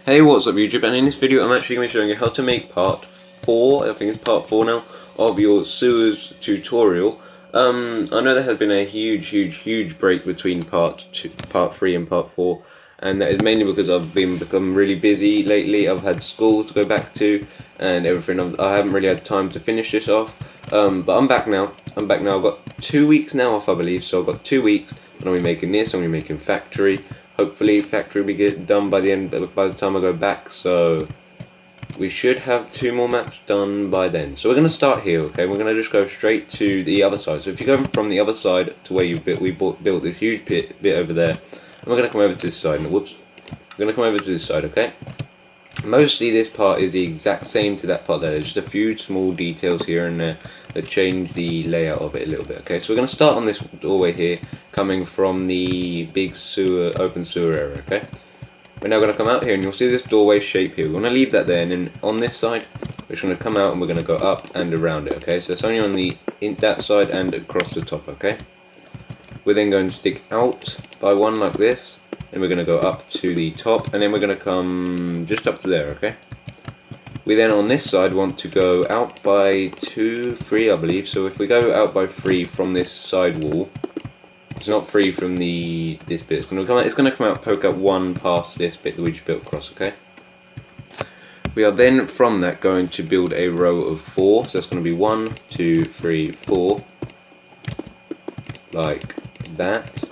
Hey, what's up YouTube, and in this video I'm actually going to be showing you how to make part 4, I think it's part 4 now, of your sewers tutorial. I know there has been a huge break between part 3 and part 4, and that is mainly because I've become really busy lately. I've had school to go back to, and everything. I haven't really had time to finish this off, but I'm back now. I've got 2 weeks now off, I believe, so I've got 2 weeks, and I'll be making this, I'll be making Factory. Hopefully Factory will be done by the time I go back, so we should have 2 more maps done by then. So we're going to start here, okay? We're going to just go straight to the other side. So if you go from the other side to where we built this huge bit over there, and we're going to come over to this side. Whoops. We're going to come over to this side, okay? Mostly this part is the exact same to that part there. There's just a few small details here and there that change the layout of it a little bit, okay? So we're going to start on this doorway here, coming from the big open sewer area, okay? We're now going to come out here and you'll see this doorway shape here. We're going to leave that there, and then on this side we're just going to come out and we're going to go up and around it, okay? So it's only on that side and across the top, okay? We're then going to stick out by one like this, and we're going to go up to the top, and then we're going to come just up to there, okay? We then on this side want to go out by 2, 3, I believe. So if we go out by 3 from this side wall, it's not 3 from this bit. It's going to come out, poke out 1 past this bit that we just built across, okay? We are then from that going to build a row of 4. So that's going to be 1, 2, 3, 4, like that.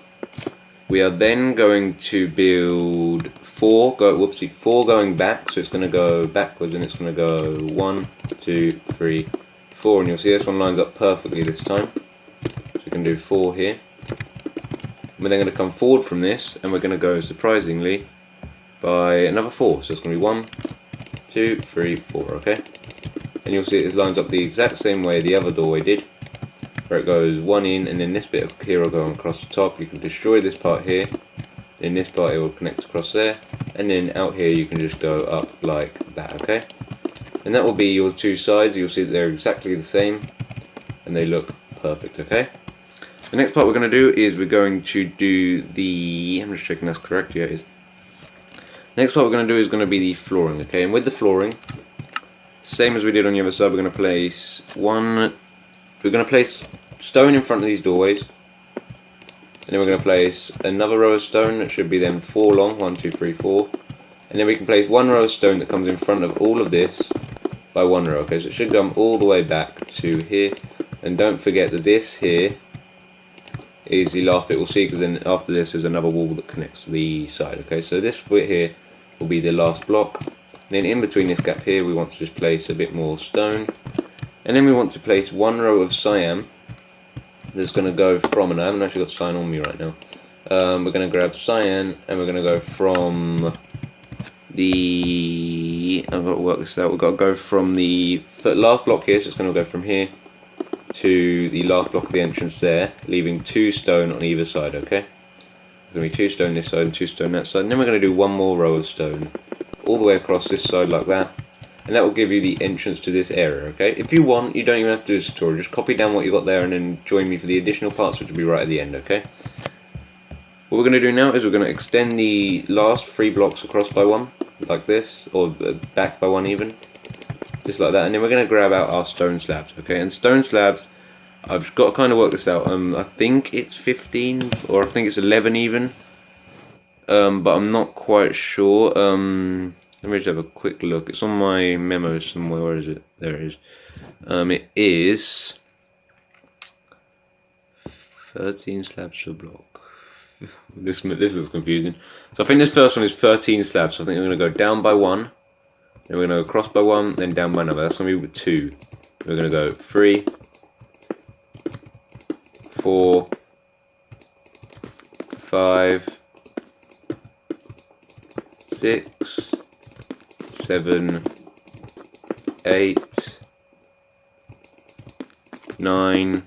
We are then going to build 4 going back, so it's going to go backwards and it's going to go 1, 2, 3, 4, and you'll see this one lines up perfectly this time. So we can do 4 here. We're then going to come forward from this and we're going to go, surprisingly, by another 4, so it's going to be 1, 2, 3, 4, okay? And you'll see it lines up the exact same way the other doorway did, where it goes 1 in, and then this bit here will go across the top. You can destroy this part here, in this part it will connect across there, and then out here you can just go up like that, okay? And that will be your 2 sides. You'll see that they're exactly the same and they look perfect, okay? The next part we're going to do is we're going to do the, I'm just checking that's correct, yeah it is. Next part we're going to do is going to be the flooring, okay? And with the flooring, same as we did on the other side, we're going to place stone in front of these doorways, and then we're going to place another row of stone that should be then 4 long, 1, 2, 3, 4, and then we can place 1 row of stone that comes in front of all of this by 1 row, okay? So it should come all the way back to here, and don't forget that this here is the last bit we'll see, because then after this there's another wall that connects to the side, okay? So this bit here will be the last block, and then in between this gap here we want to just place a bit more stone, and then we want to place 1 row of cyan that's going to go from, and I haven't actually got cyan on me right now. We're going to grab cyan and we're going to go from the, I've got to work this out, we've got to go from the last block here, so it's going to go from here to the last block of the entrance there, leaving 2 stone on either side, okay? There's going to be 2 stone this side and 2 stone that side, and then we're going to do 1 more row of stone all the way across this side like that. And that will give you the entrance to this area, okay? If you want, you don't even have to do this tutorial. Just copy down what you got there and then join me for the additional parts, which will be right at the end, okay? What we're going to do now is we're going to extend the last 3 blocks across by 1, like this, or back by 1 even, just like that. And then we're going to grab out our stone slabs, okay? And stone slabs, I've got to kind of work this out. I think it's 15, or I think it's 11 even, but I'm not quite sure. Let me just have a quick look. It's on my memo somewhere. Where is it? There it is. It is 13 slabs per block. This looks confusing. So I think this first one is 13 slabs. So I think we're going to go down by 1, then we're going to go across by 1, then down by another. That's going to be 2. We're going to go 3, 4, 5, 6, 7, 8, 9,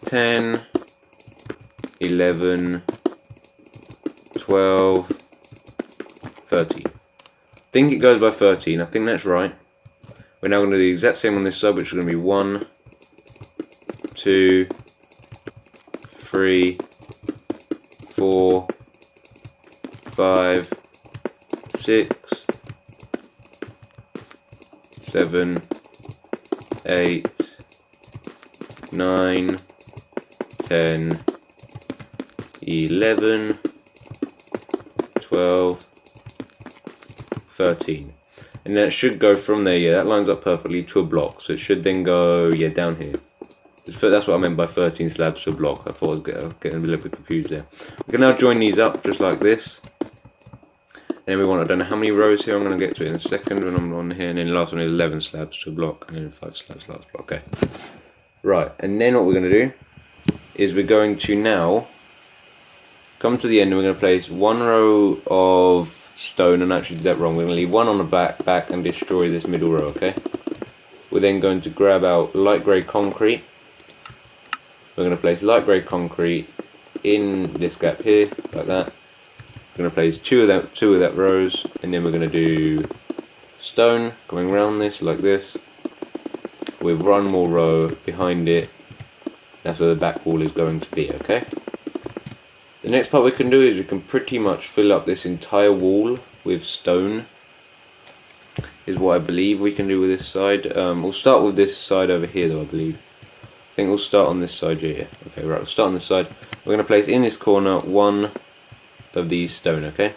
10, 11, 12, 13. I think it goes by 13, I think that's right. We're now going to do the exact same on this side, which is going to be 1, 2, 3, 4, 5, 6, 7, 8, 9, 10, 11, 12, 13. And that should go from there, yeah, that lines up perfectly to a block. So it should then go, yeah, down here. That's what I meant by 13 slabs to a block. I thought I was getting a little bit confused there. We can now join these up just like this. Then we want, I don't know how many rows here, I'm going to get to it in a second when I'm on here. And then the last one is 11 slabs to a block, and then 5 slabs last block. Okay. Right, and then what we're going to do is we're going to now come to the end and we're going to place one row of stone, and actually did that wrong. We're going to leave one on the back and destroy this middle row, okay? We're then going to grab out light grey concrete. We're going to place light grey concrete in this gap here, like that. We're going to place two of that rows, and then we're going to do stone going around this like this, with one more row behind it. That's where the back wall is going to be, okay? The next part we can do is we can pretty much fill up this entire wall with stone, is what I believe we can do with this side. We'll start with this side over here though, I believe. I think we'll start on this side here. Okay, right, we'll start on this side. We're going to place in this corner one of these stone, okay?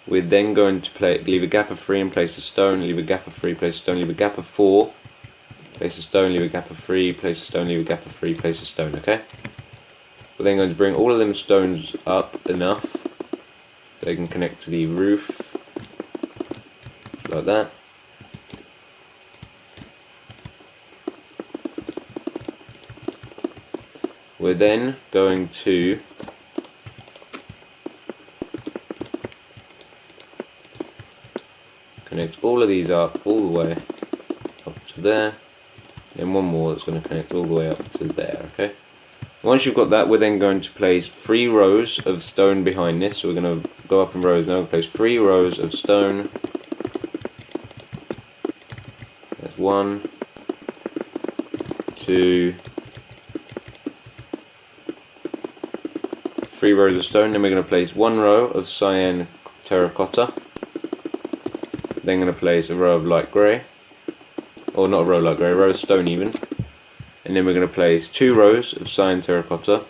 We're then going to leave a gap of 3 and place a stone, leave a gap of 3, place a stone, leave a gap of 4, place a stone, leave a gap of 3, place a stone, leave a gap of 3, place a stone, okay? We're then going to bring all of them stones up enough so they can connect to the roof, like that. We're then going to connect all of these up all the way up to there, and one more that's going to connect all the way up to there, okay? Once you've got that, we're then going to place 3 rows of stone behind this. So we're going to go up in rows now, place 3 rows of stone. That's 1, 2, 3 rows of stone. Then we're going to place 1 row of cyan terracotta. Then going to place a row of light grey, or not a row of light grey, a row of stone even. And then we're going to place 2 rows of cyan terracotta.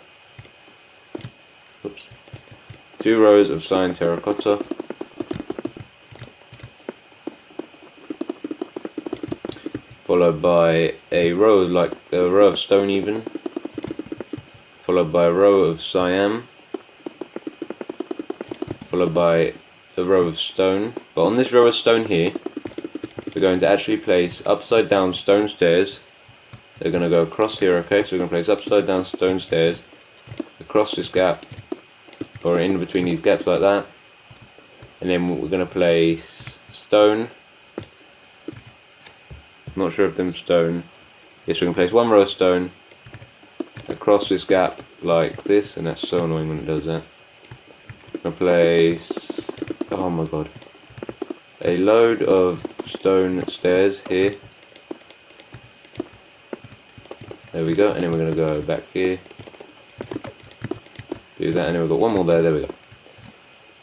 Oops. 2 rows of cyan terracotta. Followed by a row of stone even. Followed by a row of cyan. Followed by a row of stone. But on this row of stone here, we're going to actually place upside down stone stairs. They're going to go across here, okay? So we're going to place upside down stone stairs across this gap, or in between these gaps like that. And then we're going to place stone. I'm not sure if them stone. Yes, we're going to place 1 row of stone across this gap like this, and that's so annoying when it does that. I'm going to place, oh my god, a load of stone stairs here. There we go, and then we're going to go back here, do that, and then we've got 1 more there we go.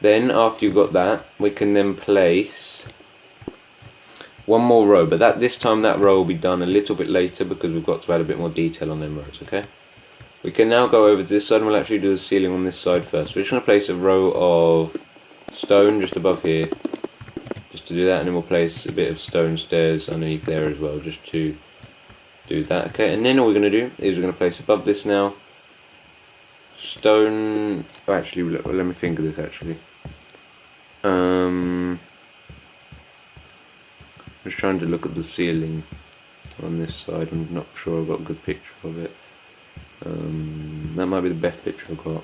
Then after you've got that, we can then place 1 more row, but this time that row will be done a little bit later because we've got to add a bit more detail on them rows, okay? We can now go over to this side and we'll actually do the ceiling on this side first. We're just going to place a row of stone just above here, just to do that, and then we'll place a bit of stone stairs underneath there as well, just to do that, okay? And then all we're going to do is we're going to place above this now stone. Oh, actually, let me think of this actually. I'm just trying to look at the ceiling on this side. I'm not sure I've got a good picture of it. That might be the best picture I've got.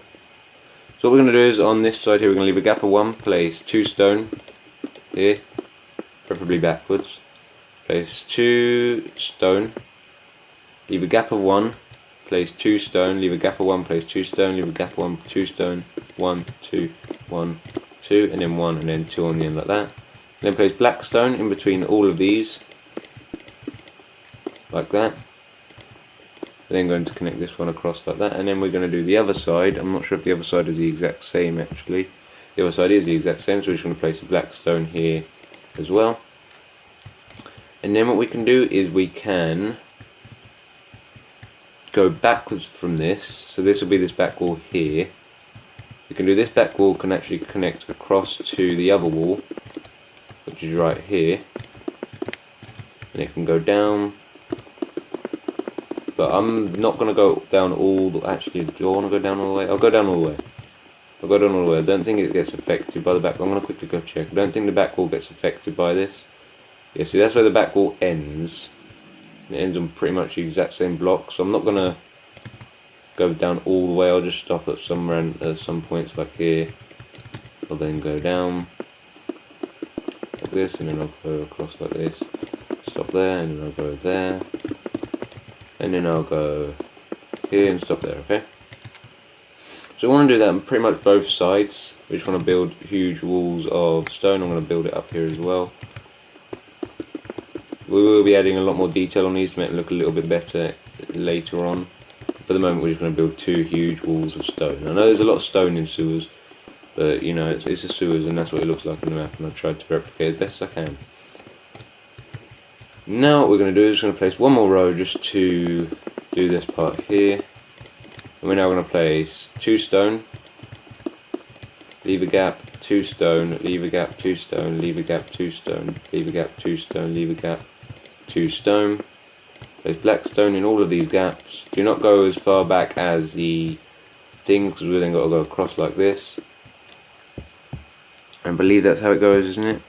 So what we're going to do is on this side here, we're going to leave a gap of 1, place 2 stone here, preferably backwards. Place 2 stone, leave a gap of 1, place 2 stone, leave a gap of 1, place 2 stone, leave a gap of 1, 2 stone, 1, 2, 1, 2, and then 1, and then 2 on the end like that. Then place black stone in between all of these, like that. We're then going to connect this one across like that, and then we're going to do the other side. I'm not sure if the other side is the exact same actually. The other side is the exact same, so we're just going to place a black stone here as well. And then what we can do is we can go backwards from this. So this will be this back wall here. We can do this back wall can actually connect across to the other wall, which is right here. And it can go down. But I'm not going to go down all the... Actually, do I want to go down all the way? I'll go down all the way. I'll go down all the way. I don't think it gets affected by the back. I'm going to quickly go check. I don't think the back wall gets affected by this. Yeah, see, that's where the back wall ends. It ends on pretty much the exact same block. So I'm not going to go down all the way. I'll just stop at some points like here. I'll then go down like this, and then I'll go across like this. Stop there, and then I'll go there. And then I'll go here and stop there, okay? So I want to do that on pretty much both sides. We just want to build huge walls of stone. I'm going to build it up here as well. We will be adding a lot more detail on these to make it look a little bit better later on. For the moment, we're just going to build two huge walls of stone. I know there's a lot of stone in sewers, but you know, it's a sewers, and that's what it looks like on the map, and I've tried to replicate as best as I can. Now what we're going to do is going to place one more row just to do this part here. And we're now going to place 2 stone, leave a gap, 2 stone, leave a gap, 2 stone, leave a gap, 2 stone, leave a gap, 2 stone, leave a gap, 2 stone. Place black stone in all of these gaps. Do not go as far back as the things, because we've then got to go across like this. I believe that's how it goes, isn't it?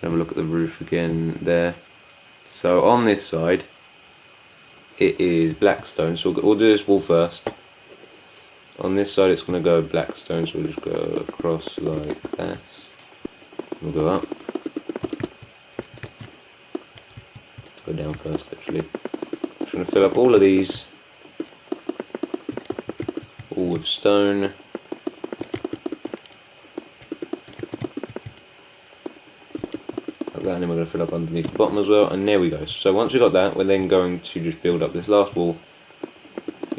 Have a look at the roof again there. So on this side it is black stone, so we'll do this wall first. On this side it's going to go black stone, so we'll just go across like that. We'll go up. Go down first actually. Just going to fill up all of these, all with stone. That, and then we're going to fill up underneath the bottom as well, and there we go. So once we've got that, we're then going to just build up this last wall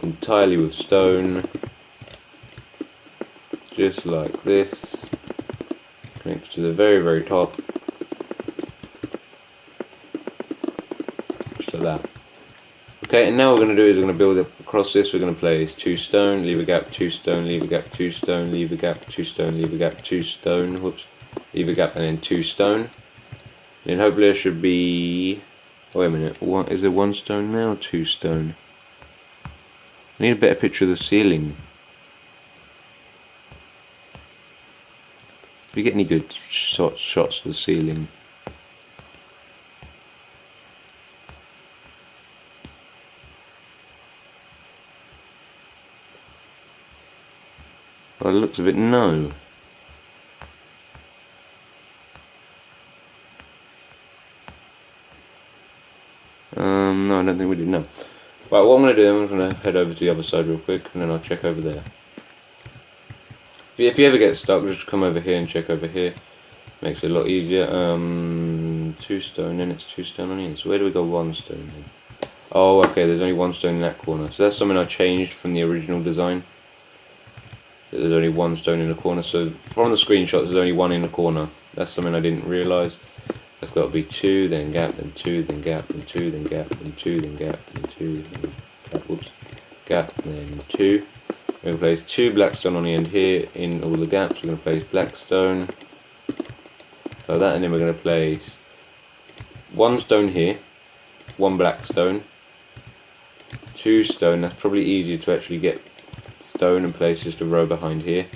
entirely with stone, just like this, connects to the very, very top, just like that. Okay, and now what we're going to do is we're going to build up across this. We're going to place 2 stone, leave a gap, 2 stone, leave a gap, 2 stone, leave a gap, 2 stone, leave a gap, 2 stone, whoops, leave a gap, and then 2 stone. Then hopefully there should be... Wait a minute, what, is there 1 stone now or 2 stone? I need a better picture of the ceiling. Do you get any good shots of the ceiling? Well, it looks a bit no. No, I don't think we did. No. Right, what I'm going to do, I'm going to head over to the other side real quick, and then I'll check over there. If you ever get stuck, just come over here and check over here. Makes it a lot easier. 2 stone, then it's 2 stone on here. So where do we go 1 stone then? Oh, okay, there's only 1 stone in that corner. So that's something I changed from the original design. There's only 1 stone in the corner. So from the screenshot, there's only 1 in the corner. That's something I didn't realise. That's got to be 2, then gap, then 2, then gap, then 2, then gap, then 2, then gap, then 2, then gap, whoops, gap, then 2. We're going to place 2 black stone on the end here in all the gaps. We're going to place black stone, like that, and then we're going to place 1 stone here, 1 black stone, 2 stone. That's probably easier to actually get stone and place just a row behind here,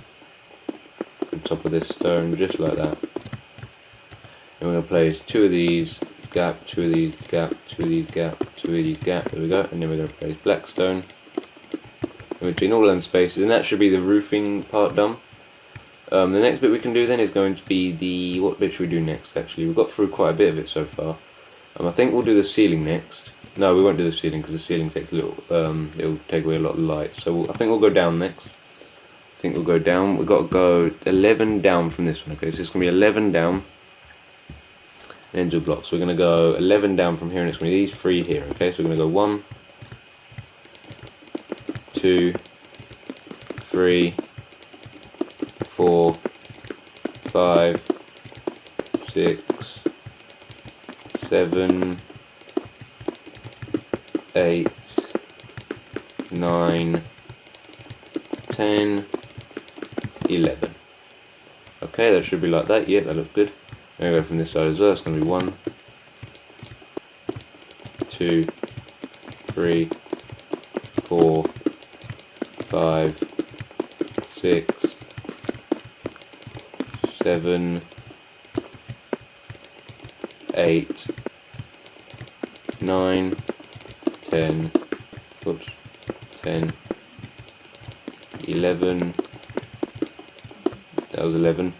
on top of this stone, just like that. And we're going to place 2 of these, gap, 2 of these, gap, 2 of these, gap, 2 of these, gap, there we go, and then we're going to place black stone in between all them spaces, and that should be the roofing part done. The next bit we can do then is going to be the, what bit should we do next actually? We've got through quite a bit of it so far. I think we'll do the ceiling next. No, we won't do the ceiling because the ceiling takes a little, it'll take away a lot of light, so I think we'll go down next. I think we'll go down, we've got to go 11 down from this one, okay, so it's going to be 11 down. Then do blocks. So we're going to go 11 down from here, and it's going to be these 3 here. Okay, so we're going to go 1, 2, 3, 4, 5, 6, 7, 8, 9, 10, 11. Okay, that should be like that. Yep, that looks good. I'm going to go from this side as well. It's going to be 1, 2, 3, 4, 5, 6, 7, 8, 9, 10, whoops, 10, 11, that was 11,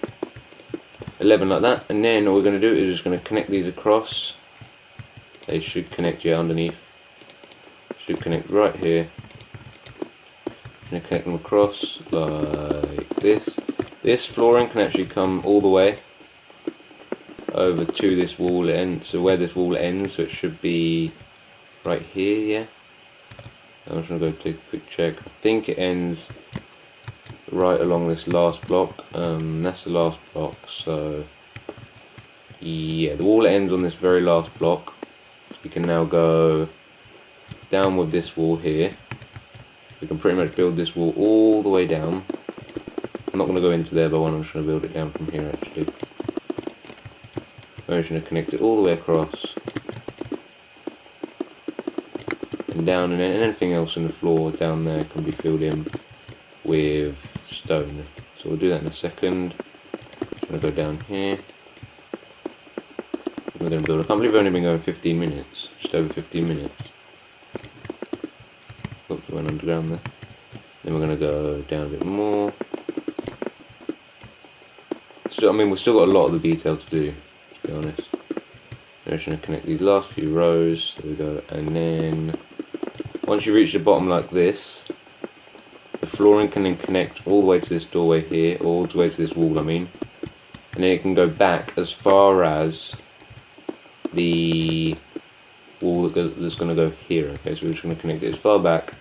11 like that, and then all we're going to do is just going to connect these across. They should connect here underneath, should connect right here. I'm going to connect them across like this. This flooring can actually come all the way over to this wall end, so where this wall ends, so it should be right here, yeah. I'm just going to go take a quick check. I think it ends right along this last block. That's the last block, so yeah, the wall ends on this very last block. So we can now go down with this wall here. We can pretty much build this wall all the way down. I'm not going to go into there, but I'm just going to build it down from here actually. I'm just going to connect it all the way across and down, and anything else in the floor down there can be filled in with stone. So we'll do that in a second. I'm going to go down here. We're going to build. I can't believe we've only been going 15 minutes, just over 15 minutes. Oops, went underground there. Then we're going to go down a bit more. So, I mean, we've still got a lot of the detail to do, to be honest. I'm just going to connect these last few rows. There we go. And then once you reach the bottom like this, the flooring can then connect all the way to this doorway here, or all the way to this wall, I mean. And then it can go back as far as the wall that's going to go here. Okay, so we're just going to connect it as far back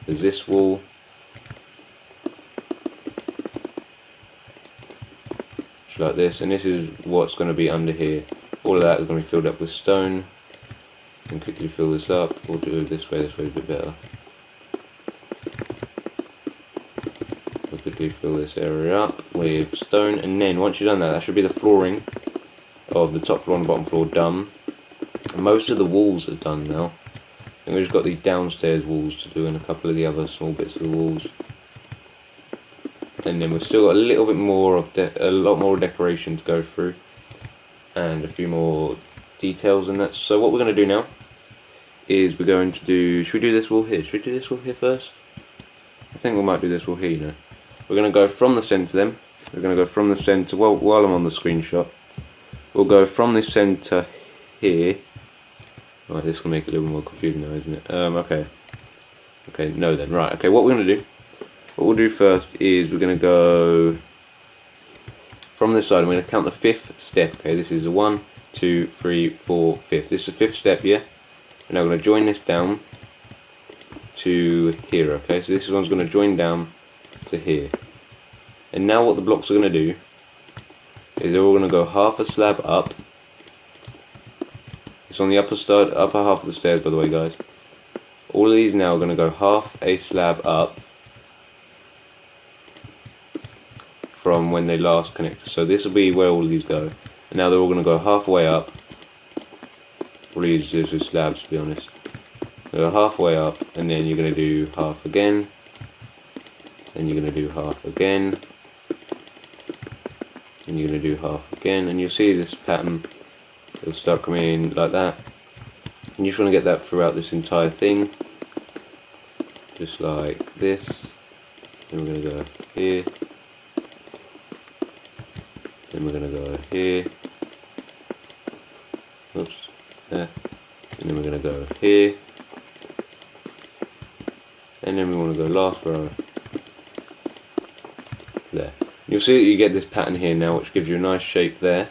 as this wall. Just like this, and this is what's going to be under here. All of that is going to be filled up with stone. And quickly fill this up. We'll do it this way is a bit better. We'll quickly fill this area up with stone, and then once you've done that, that should be the flooring of the top floor and the bottom floor done. And most of the walls are done now. And we've just got the downstairs walls to do, and a couple of the other small bits of the walls. And then we've still got a little bit more of a lot more decoration to go through, and a few more details in that. So what we're going to do now is we're going to do, should we do this wall here? Should we do this wall here first? I think we might do this wall here, you know. We're going to go from the centre then. We're going to go from the centre, well, while I'm on the screenshot, we'll go from the centre here. Right, this will make it a little more confusing now, isn't it? Okay. Okay, no then, right, okay, what we're going to do, what we'll do first is we're going to go from this side. I'm going to count the 5th step, okay, this is a 1, 2, 3, 4, 5th. This is the 5th step, yeah? And now we're going to join this down to here, okay? So this one's going to join down to here. And now what the blocks are going to do is they're all going to go half a slab up. It's on the upper half of the stairs, by the way, guys. All of these now are going to go half a slab up from when they last connected. So this will be where all of these go. And now they're all going to go halfway up. All these is with slabs, to be honest. So halfway up, and then you're going to do half again. Then you're going to do half again. And you're going to do half again. And you'll see this pattern. It'll start coming in like that. And you just want to get that throughout this entire thing. Just like this. Then we're going to go here. Then we're going to go here. Oops. There. And then we're going to go here. And then we want to go last row to there. You'll see that you get this pattern here now, which gives you a nice shape there.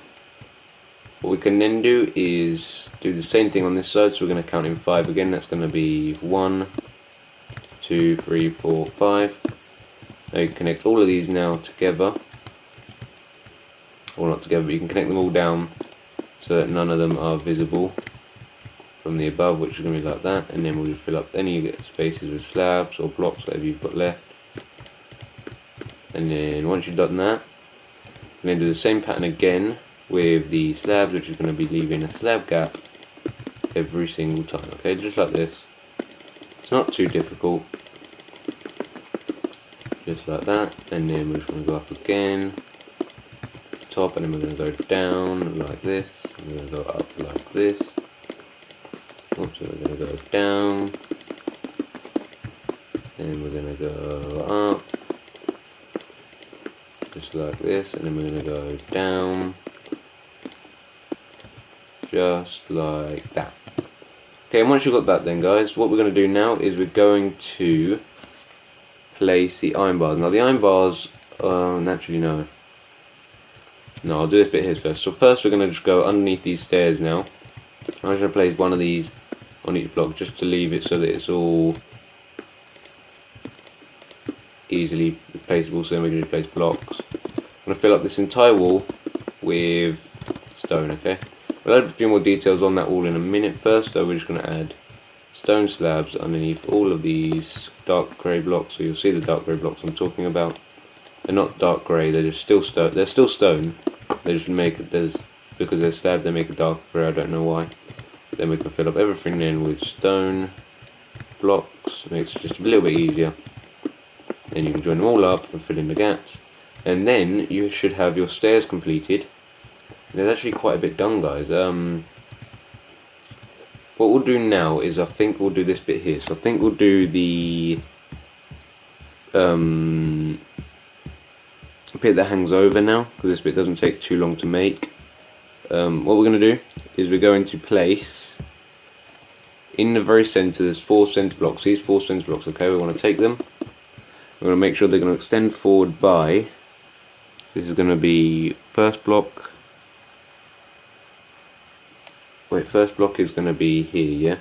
What we can then do is do the same thing on this side. So we're going to count in 5 again. That's going to be 1, 2, 3, 4, 5. Now you connect all of these now together. all not together, but you can connect them all down so that none of them are visible from the above, which is going to be like that. And then we'll just fill up any spaces with slabs or blocks, whatever you've got left. And then once you've done that, we're going to do the same pattern again with the slabs, which is going to be leaving a slab gap every single time. Okay, just like this. It's not too difficult. Just like that. And then we're just going to go up again to the top, and then we're going to go down like this. And we're going to go up like this. Oops, we're going to go down. And we're going to go up. Just like this, and then we're going to go down, just like that. Okay, and once you've got that then guys, what we're going to do now is we're going to place the iron bars. Now the iron bars, naturally no, I'll do this bit here first. So first we're going to just go underneath these stairs now. I'm just going to place one of these on each block just to leave it so that it's all easily replaceable, so then we can just place blocks. I'm going to fill up this entire wall with stone, okay? We'll add a few more details on that wall in a minute. First though, we're just going to add stone slabs underneath all of these dark grey blocks, so you'll see the dark grey blocks I'm talking about. They're not dark grey, they're just still stone. They're still stone. They just make it, because they're slabs, they make a dark grey, I don't know why. Then we can fill up everything in with stone blocks, makes it just a little bit easier. Then you can join them all up and fill in the gaps, and then you should have your stairs completed. There's actually quite a bit done, guys. What we'll do now is I think we'll do this bit here. So I think we'll do the bit that hangs over now, because this bit doesn't take too long to make. What we're going to do is we're going to place in the very centre, there's 4 centre blocks. These 4 centre blocks, okay, we want to take them. We're going to make sure they're going to extend forward by, this is going to be first block, first block is going to be here,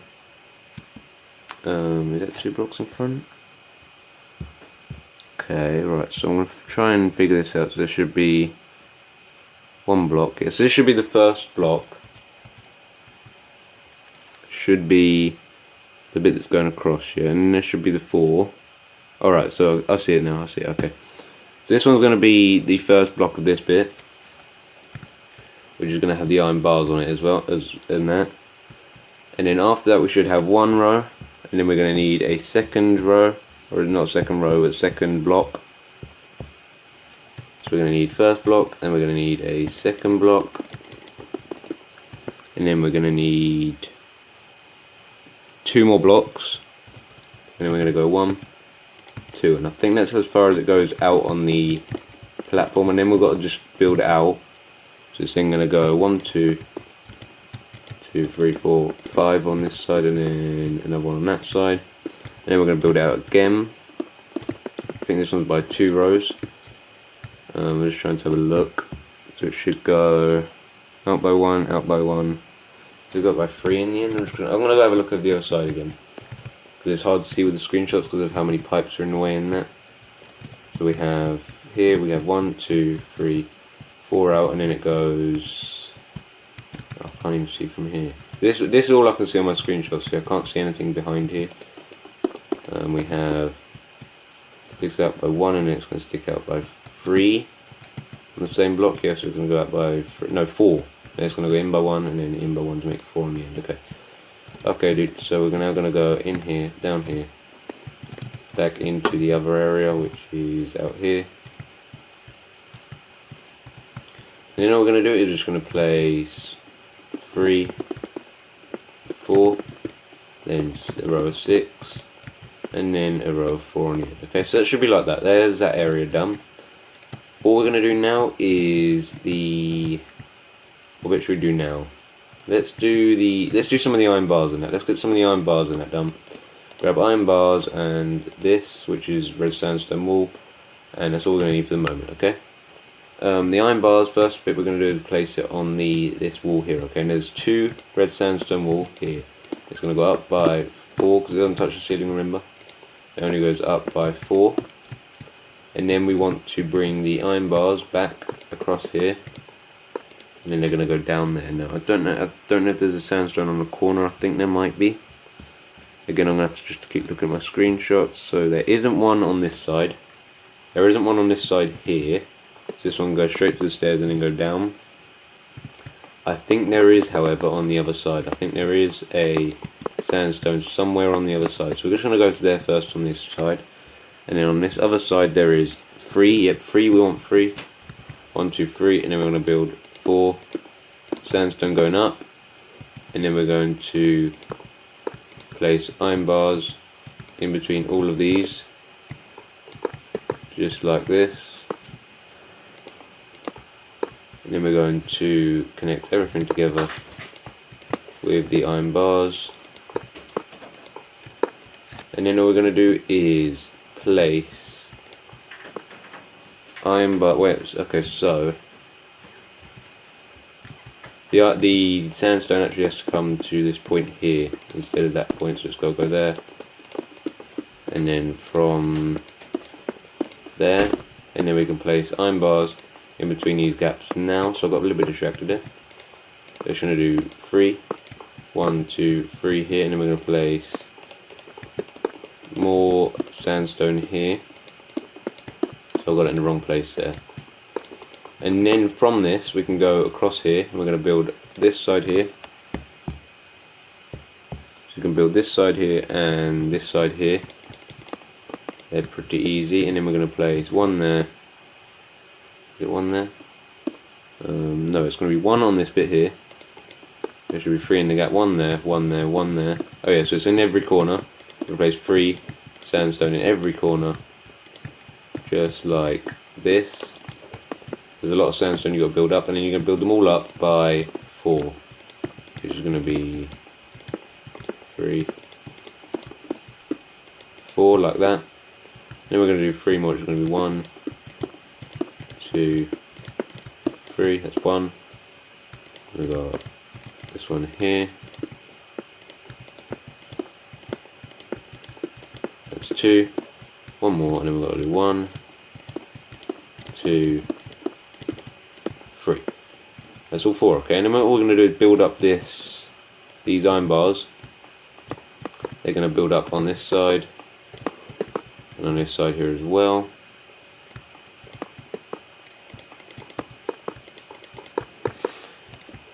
yeah? Is that 2 blocks in front? Okay, right, so I'm going to try and figure this out. So there should be 1 block, yeah, so this should be the first block, should be the bit that's going across, yeah, and there should be the 4. Alright, so I see it now, I see it, okay. So this one's going to be the first block of this bit, which is going to have the iron bars on it as well, as in that. And then after that we should have 1 row, and then we're going to need a second row, or not second row, but second block. So we're going to need first block, then we're going to need a second block, and then we're going to need 2 more blocks, and then we're going to go 1, 2, and I think that's as far as it goes out on the platform, and then we've got to just build it out. So this thing going to go 1, 2, 2, 3, 4, 5 on this side, and then another one on that side, and then we're going to build it out again. I think this one's by 2 rows. We're just trying to have a look. So it should go out by 1, out by 1. So we got by 3 in the end. I'm going to go have a look at the other side again, because it's hard to see with the screenshots because of how many pipes are in the way in that. So we have here, we have 1, 2, 3, 4 out, and then it goes, I can't even see from here. This is all I can see on my screenshots, so I can't see anything behind here. We have, sticks out by 1, and then it's going to stick out by 3 on the same block. Yes, so it's going to go out by 4. Then it's going to go in by 1, and then in by 1 to make 4 in the end. Okay. Okay, dude. So we're now going to go in here, down here, back into the other area, which is out here. And then all we're going to do is just going to place 3, 4, then a row of 6, and then a row of 4 on the end. Okay, so that should be like that. There's that area done. All we're going to do now is what bit should we do now? Let's do some of the iron bars in that. Let's get some of the iron bars in that done. Grab iron bars and this, which is red sandstone wool, and that's all we're going to need for the moment, okay? The iron bars, first bit we're going to do is place it on this wall here, okay? And there's 2 red sandstone wool here. It's going to go up by 4 because it doesn't touch the ceiling, remember? It only goes up by 4. And then we want to bring the iron bars back across here and then they're going to go down there. Now I don't know if there's a sandstone on the corner. I think there might be. Again, I'm going to have to just keep looking at my screenshots. So there isn't one on this side. There isn't one on this side here. So this one goes straight to the stairs and then go down. I think there is, however, on the other side. I think there is a sandstone somewhere on the other side. So we're just going to go to there first on this side. And then on this other side there is 3. Yep, 3, we want 3. 1, 2, 3. And then we're going to build 4 sandstone going up. And then we're going to place iron bars in between all of these. Just like this. And then we're going to connect everything together with the iron bars. And then all we're going to do is place iron bar. Wait, okay, so the sandstone actually has to come to this point here instead of that point, so it's got to go there. And then from there, and then we can place iron bars in between these gaps now. So I got a little bit distracted there. So I'm going to do 3, 1, 2, 3 here, and then we're going to place more sandstone here. So I got it in the wrong place there. And then from this we can go across here, and we're going to build this side here. So you can build this side here and this side here. They're pretty easy. And then we're going to place one there. Is it one there? No, it's going to be one on this bit here. There should be 3 in the gap. One there, one there, one there. Oh yeah, so it's in every corner. We're going to place 3 sandstone in every corner. Just like this. There's a lot of sandstone you've got to build up, and then you're going to build them all up by 4. Which is going to be 3, 4 like that. Then we're going to do 3 more, which is going to be 1, 2, 3, that's 1. We've got this one here. That's 2. 1 more, and then we've got to do 1, 2, 3. That's all 4, okay? And then what we're going to do is build up these iron bars. They're going to build up on this side, and on this side here as well.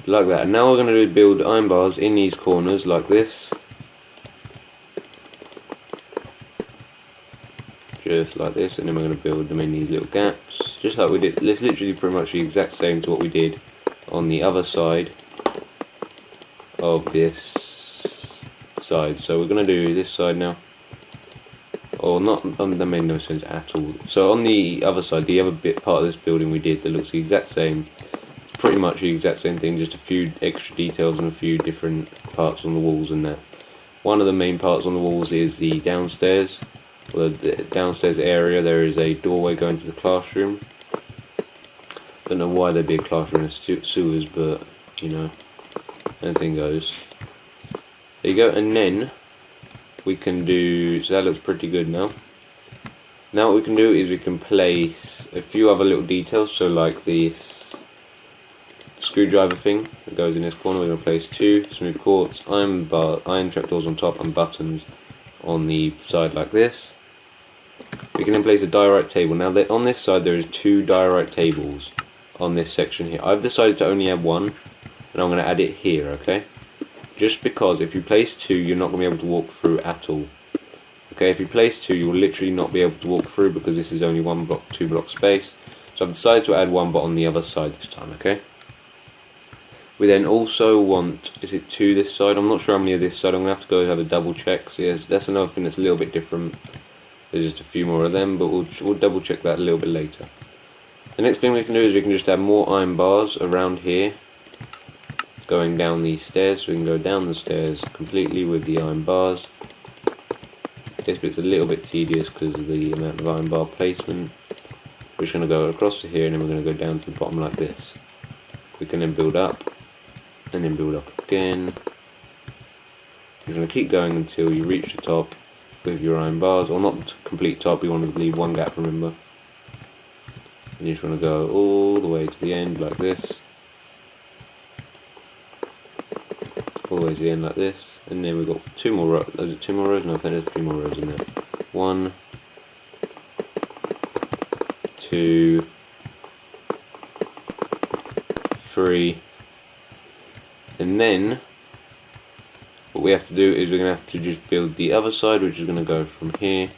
Like that. And now we're going to do is build iron bars in these corners like this. Just like this, and then we're going to build them in these little gaps. Just like we did. It's literally pretty much the exact same to what we did on the other side of this side. So we're going to do this side now. Or not, that made no sense at all. So on the other side, the other part of this building we did that looks the exact same. It's pretty much the exact same thing, just a few extra details and a few different parts on the walls and that. One of the main parts on the walls is the downstairs. Well, the downstairs area, there is a doorway going to the classroom. Don't know why there'd be a classroom in sewers, but you know, anything goes. There you go, and then we can do, so that looks pretty good now. Now what we can do is we can place a few other little details, so like this screwdriver thing that goes in this corner. We're going to place 2 smooth quartz, iron trapdoors on top, and buttons on the side like this. We can then place a diorite table. Now on this side there is 2 diorite tables on this section here. I've decided to only add 1, and I'm going to add it here, okay? Just because if you place 2, you're not going to be able to walk through at all. Okay, if you place 2, you'll literally not be able to walk through because this is only 1 block, 2 block space. So I've decided to add 1, but on the other side this time, okay? We then also want, is it 2 this side? I'm not sure how many of this side. I'm going to have to go have a double check. So yes, that's another thing that's a little bit different. There's just a few more of them, but we'll double check that a little bit later. The next thing we can do is we can just add more iron bars around here, going down these stairs. So we can go down the stairs completely with the iron bars. This bit's a little bit tedious because of the amount of iron bar placement. We're just going to go across to here, and then we're going to go down to the bottom like this. We can then build up, and then build up again. You're going to keep going until you reach the top with your iron bars, or not the complete top. We want to leave 1 gap, remember. And you just want to go all the way to the end like this. all the way to the end like this, and then we've got 2 more rows. Is it 2 more rows? No, I think there's 3 more rows in there. 1, 2, 3, and then what we have to do is we're going to have to just build the other side, which is going to go from here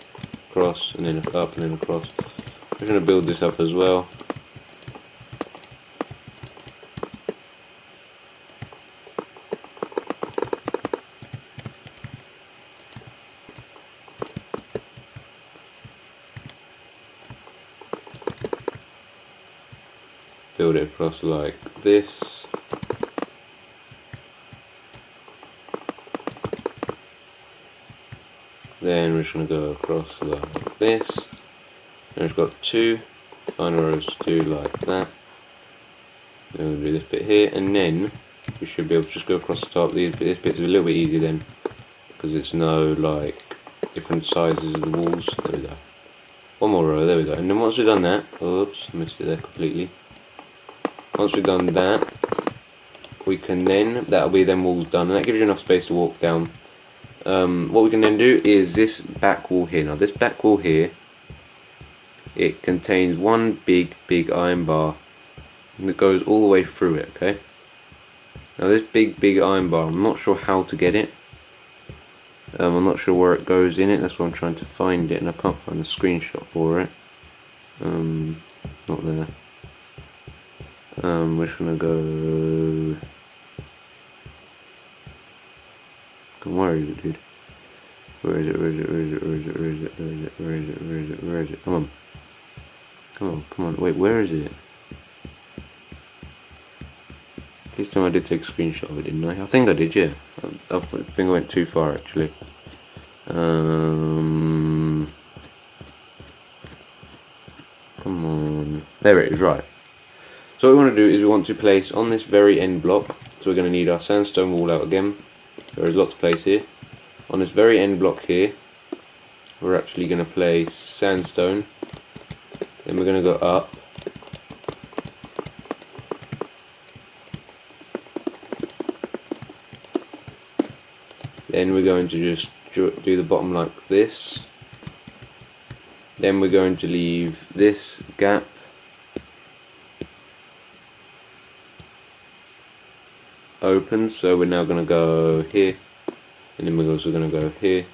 across and then up and then across. We're going to build this up as well. Build it across like this. Then we're just going to go across like this. And we've got 2 final rows to do like that. Then we'll do this bit here, and then we should be able to just go across the top. This bit's a little bit easier then, because it's no like different sizes of the walls. There we go. 1 more row, there we go. And then once we've done that, oops, I missed it there completely. Once we've done that, we can then, that'll be them walls done, and that gives you enough space to walk down. What we can then do is this back wall here. Now this back wall here, it contains one big iron bar that goes all the way through it, okay? Now this big iron bar, I'm not sure how to get it. I'm not sure where it goes in it, that's why I'm trying to find it, and I can't find a screenshot for it. Not there. We're just gonna go. Where is it, dude? Where is it? Where is it? Where is it? Where is it? Where is it? Where is it? Where is it? Where is it? Where is it? Come on. Come on, come on. Wait, where is it? This time I did take a screenshot of it, didn't I? I think I did, yeah. I think I went too far actually. Come on. There it is, right. So what we want to do is we want to place on this very end block, so we're going to need our sandstone wall out again. There is lots of place here. On this very end block here, we're actually going to place sandstone. Then we're going to go up. Then we're going to just do the bottom like this. Then we're going to leave this gap. Open, so we're now going to go here, and then we're also going to go here,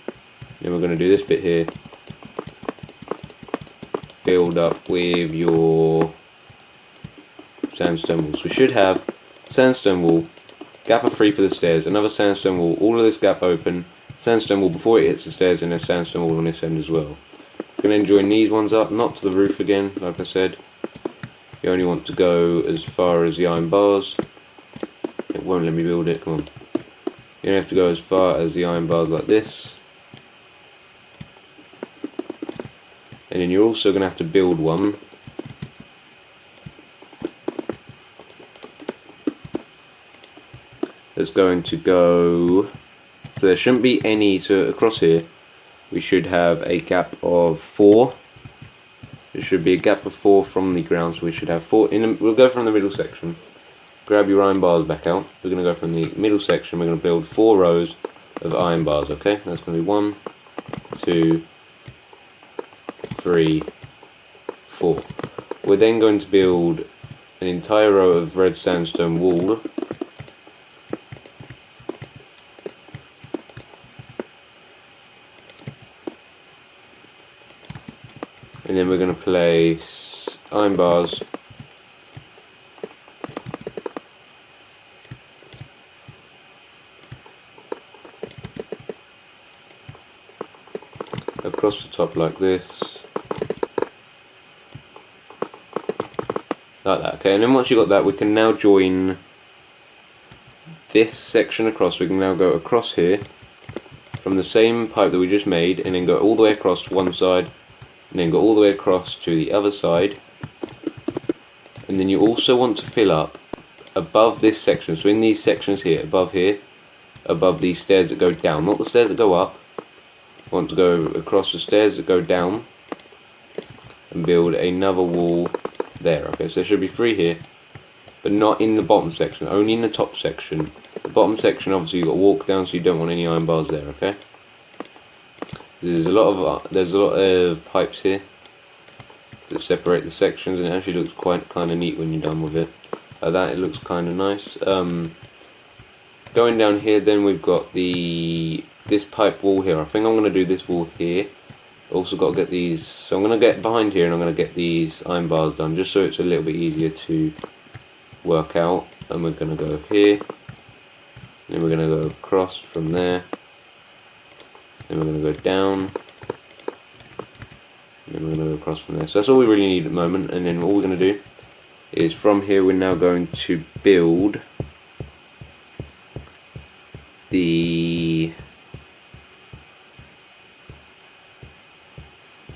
then we're going to do this bit here, build up with your sandstone walls. We should have sandstone wall, gap of 3 for the stairs, another sandstone wall, all of this gap open, sandstone wall before it hits the stairs, and a sandstone wall on this end as well. We can then join these ones up, not to the roof again, like I said. You only want to go as far as the iron bars. It won't let me build it, come on. You don't have to go as far as the iron bars like this. And then you're also going to have to build one that's going to go, so there shouldn't be any, so across here we should have a gap of 4. There should be a gap of 4 from the ground, so we should have 4 in the, we'll go from the middle section. Grab your iron bars back out. We're going to go from the middle section. We're going to build 4 rows of iron bars, okay? That's going to be 1, 2, 3, 4. We're then going to build an entire row of red sandstone wall. And then we're going to place iron bars across the top like this, like that, okay? And then once you've got that, we can now join this section across. We can now go across here from the same pipe that we just made, and then go all the way across to one side, and then go all the way across to the other side. And then you also want to fill up above this section, so in these sections here, above these stairs that go down, not the stairs that go up. I want to go across the stairs that go down and build another wall there. Okay, so there should be 3 here, but not in the bottom section, only in the top section. The bottom section, obviously, you've got to walk down, so you don't want any iron bars there. Okay. There's a lot of pipes here that separate the sections, and it actually looks quite kind of neat when you're done with it. Like that, it looks kind of nice. Going down here, then we've got this pipe wall here. I think I'm going to do this wall here. Also got to get these, so I'm going to get behind here and I'm going to get these iron bars done, just so it's a little bit easier to work out. And we're going to go here, then we're going to go across from there, then we're going to go down, and then we're going to go across from there. So that's all we really need at the moment. And then all we're going to do is from here we're now going to build the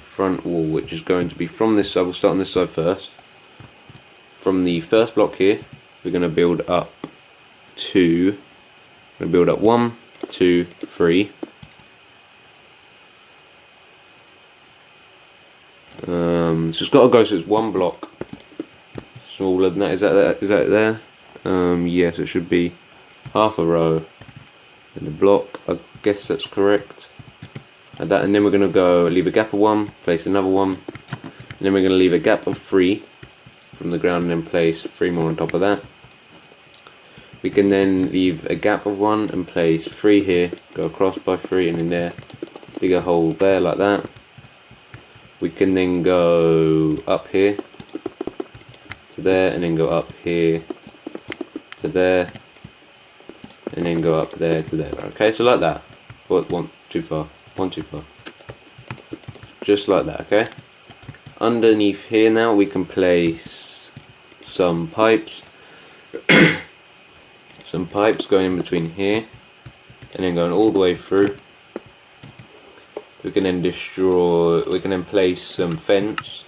front wall, which is going to be from this side. We'll start on this side first. From the first block here, we're going to build up to, we're going to build up 1, 2, 3. So it's got to go, so it's one block smaller than that. Is that there? Yes, it should be half a row in a block. I guess that's correct. And then we're going to go leave a gap of 1, place another 1, and then we're going to leave a gap of 3 from the ground, and then place 3 more on top of that. We can then leave a gap of 1 and place 3 here, go across by 3 and in there, dig a hole there like that. We can then go up here to there, and then go up here to there, and then go up there to there. Okay, so like that. One too far. Just like that, okay? Underneath here now we can place some pipes. Some pipes going in between here and then going all the way through. We can then place some fence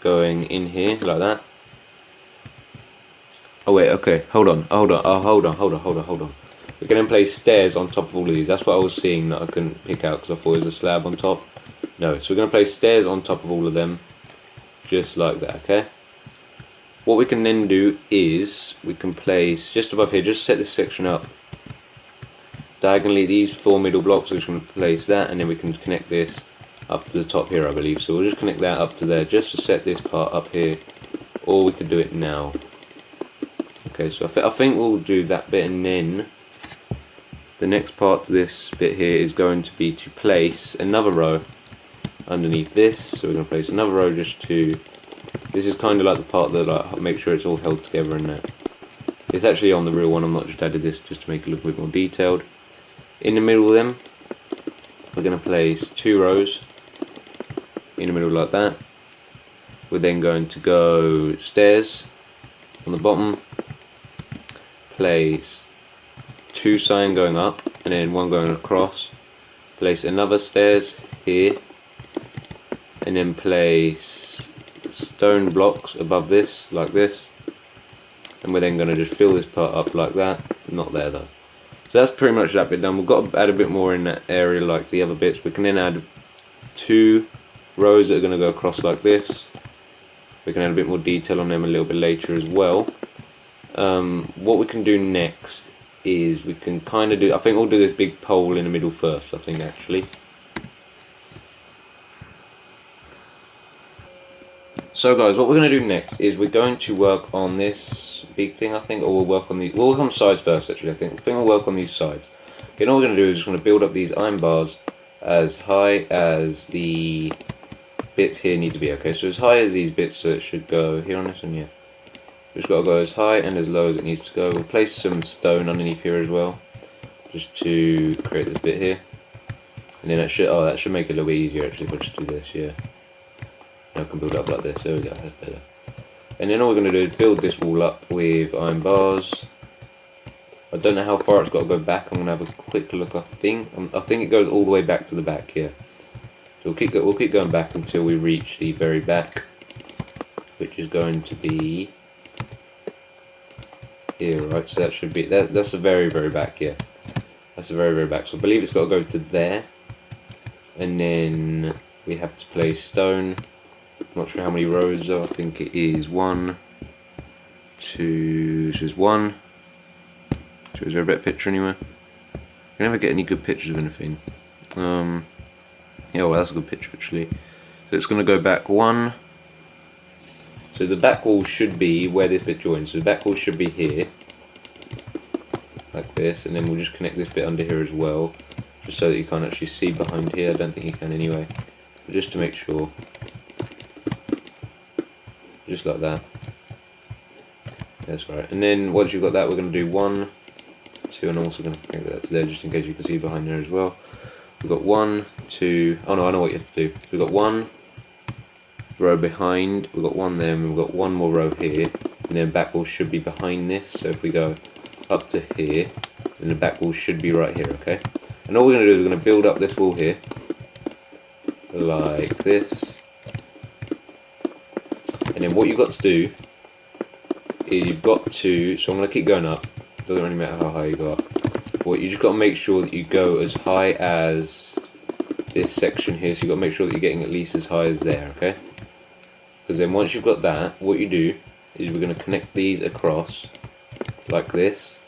going in here like that. Oh wait, okay, hold on. We can then place stairs on top of all of these. That's what I was seeing that I couldn't pick out because I thought it was a slab on top. No, so we're going to place stairs on top of all of them, just like that, okay? What we can then do is, we can place, just above here, just set this section up. Diagonally, these 4 middle blocks, we're just going to place that, and then we can connect this up to the top here, I believe. So we'll just connect that up to there, just to set this part up here, or we could do it now. Okay, so I think we'll do that bit, and then the next part to this bit here is going to be to place another row underneath this. So we're going to place another row just to, this is kind of like the part that like make sure it's all held together and that. It's actually on the real one, I'm not just added this just to make it look a bit more detailed. In the middle of them, we're going to place 2 rows in the middle like that. We're then going to go stairs on the bottom, place 2 sign going up and then 1 going across, place another stairs here, and then place stone blocks above this like this, and we're then going to just fill this part up like that. Not there though. So that's pretty much that bit done. We've got to add a bit more in that area like the other bits. We can then add 2 rows that are going to go across like this. We can add a bit more detail on them a little bit later as well. What we can do next is we can kind of do, I think we'll do this big pole in the middle first, I think actually. So guys, what we're going to do next is we're going to work on this big thing, I think, or we'll work on the sides first actually. I think we'll work on these sides. Okay, all we're going to do is just going to build up these iron bars as high as the bits here need to be. Okay, so as high as these bits, so it should go here on this one, yeah. Just got to go as high and as low as it needs to go. We'll place some stone underneath here as well, just to create this bit here. And then that should make it a little bit easier actually if I just do this, yeah. Now I can build up like this, there we go, that's better. And then all we're going to do is build this wall up with iron bars. I don't know how far it's got to go back, I'm going to have a quick look. I think it goes all the way back to the back here. So we'll keep going back until we reach the very back, which is going to be here, right? So that should be that's the very back, yeah. That's the very back. So I believe it's got to go to there, and then we have to place stone. I'm not sure how many rows though. I think it is 1, 2. So it's 1, picture. Is there a better picture anywhere? I never get any good pictures of anything. Yeah, well, that's a good picture actually. So it's going to go back one. So the back wall should be where this bit joins. So the back wall should be here, like this, and then we'll just connect this bit under here as well, just so that you can't actually see behind here. I don't think you can anyway, but just to make sure, just like that. That's right. And then once you've got that, we're going to do 1, 2, and I'm also going to connect that to there, just in case you can see behind there as well. We've got 1, 2. Oh no, I know what you have to do. We've got 1 row behind, we've got 1 there, and we've got 1 more row here, and then back wall should be behind this. So if we go up to here, then the back wall should be right here, okay? And all we're going to do is we're going to build up this wall here, like this. And then what you've got to do is you've got to, so I'm going to keep going up, doesn't really matter how high you go up. What you just got to make sure that you go as high as this section here, so you've got to make sure that you're getting at least as high as there, okay? Because then once you've got that, what you do is we're going to connect these across like this.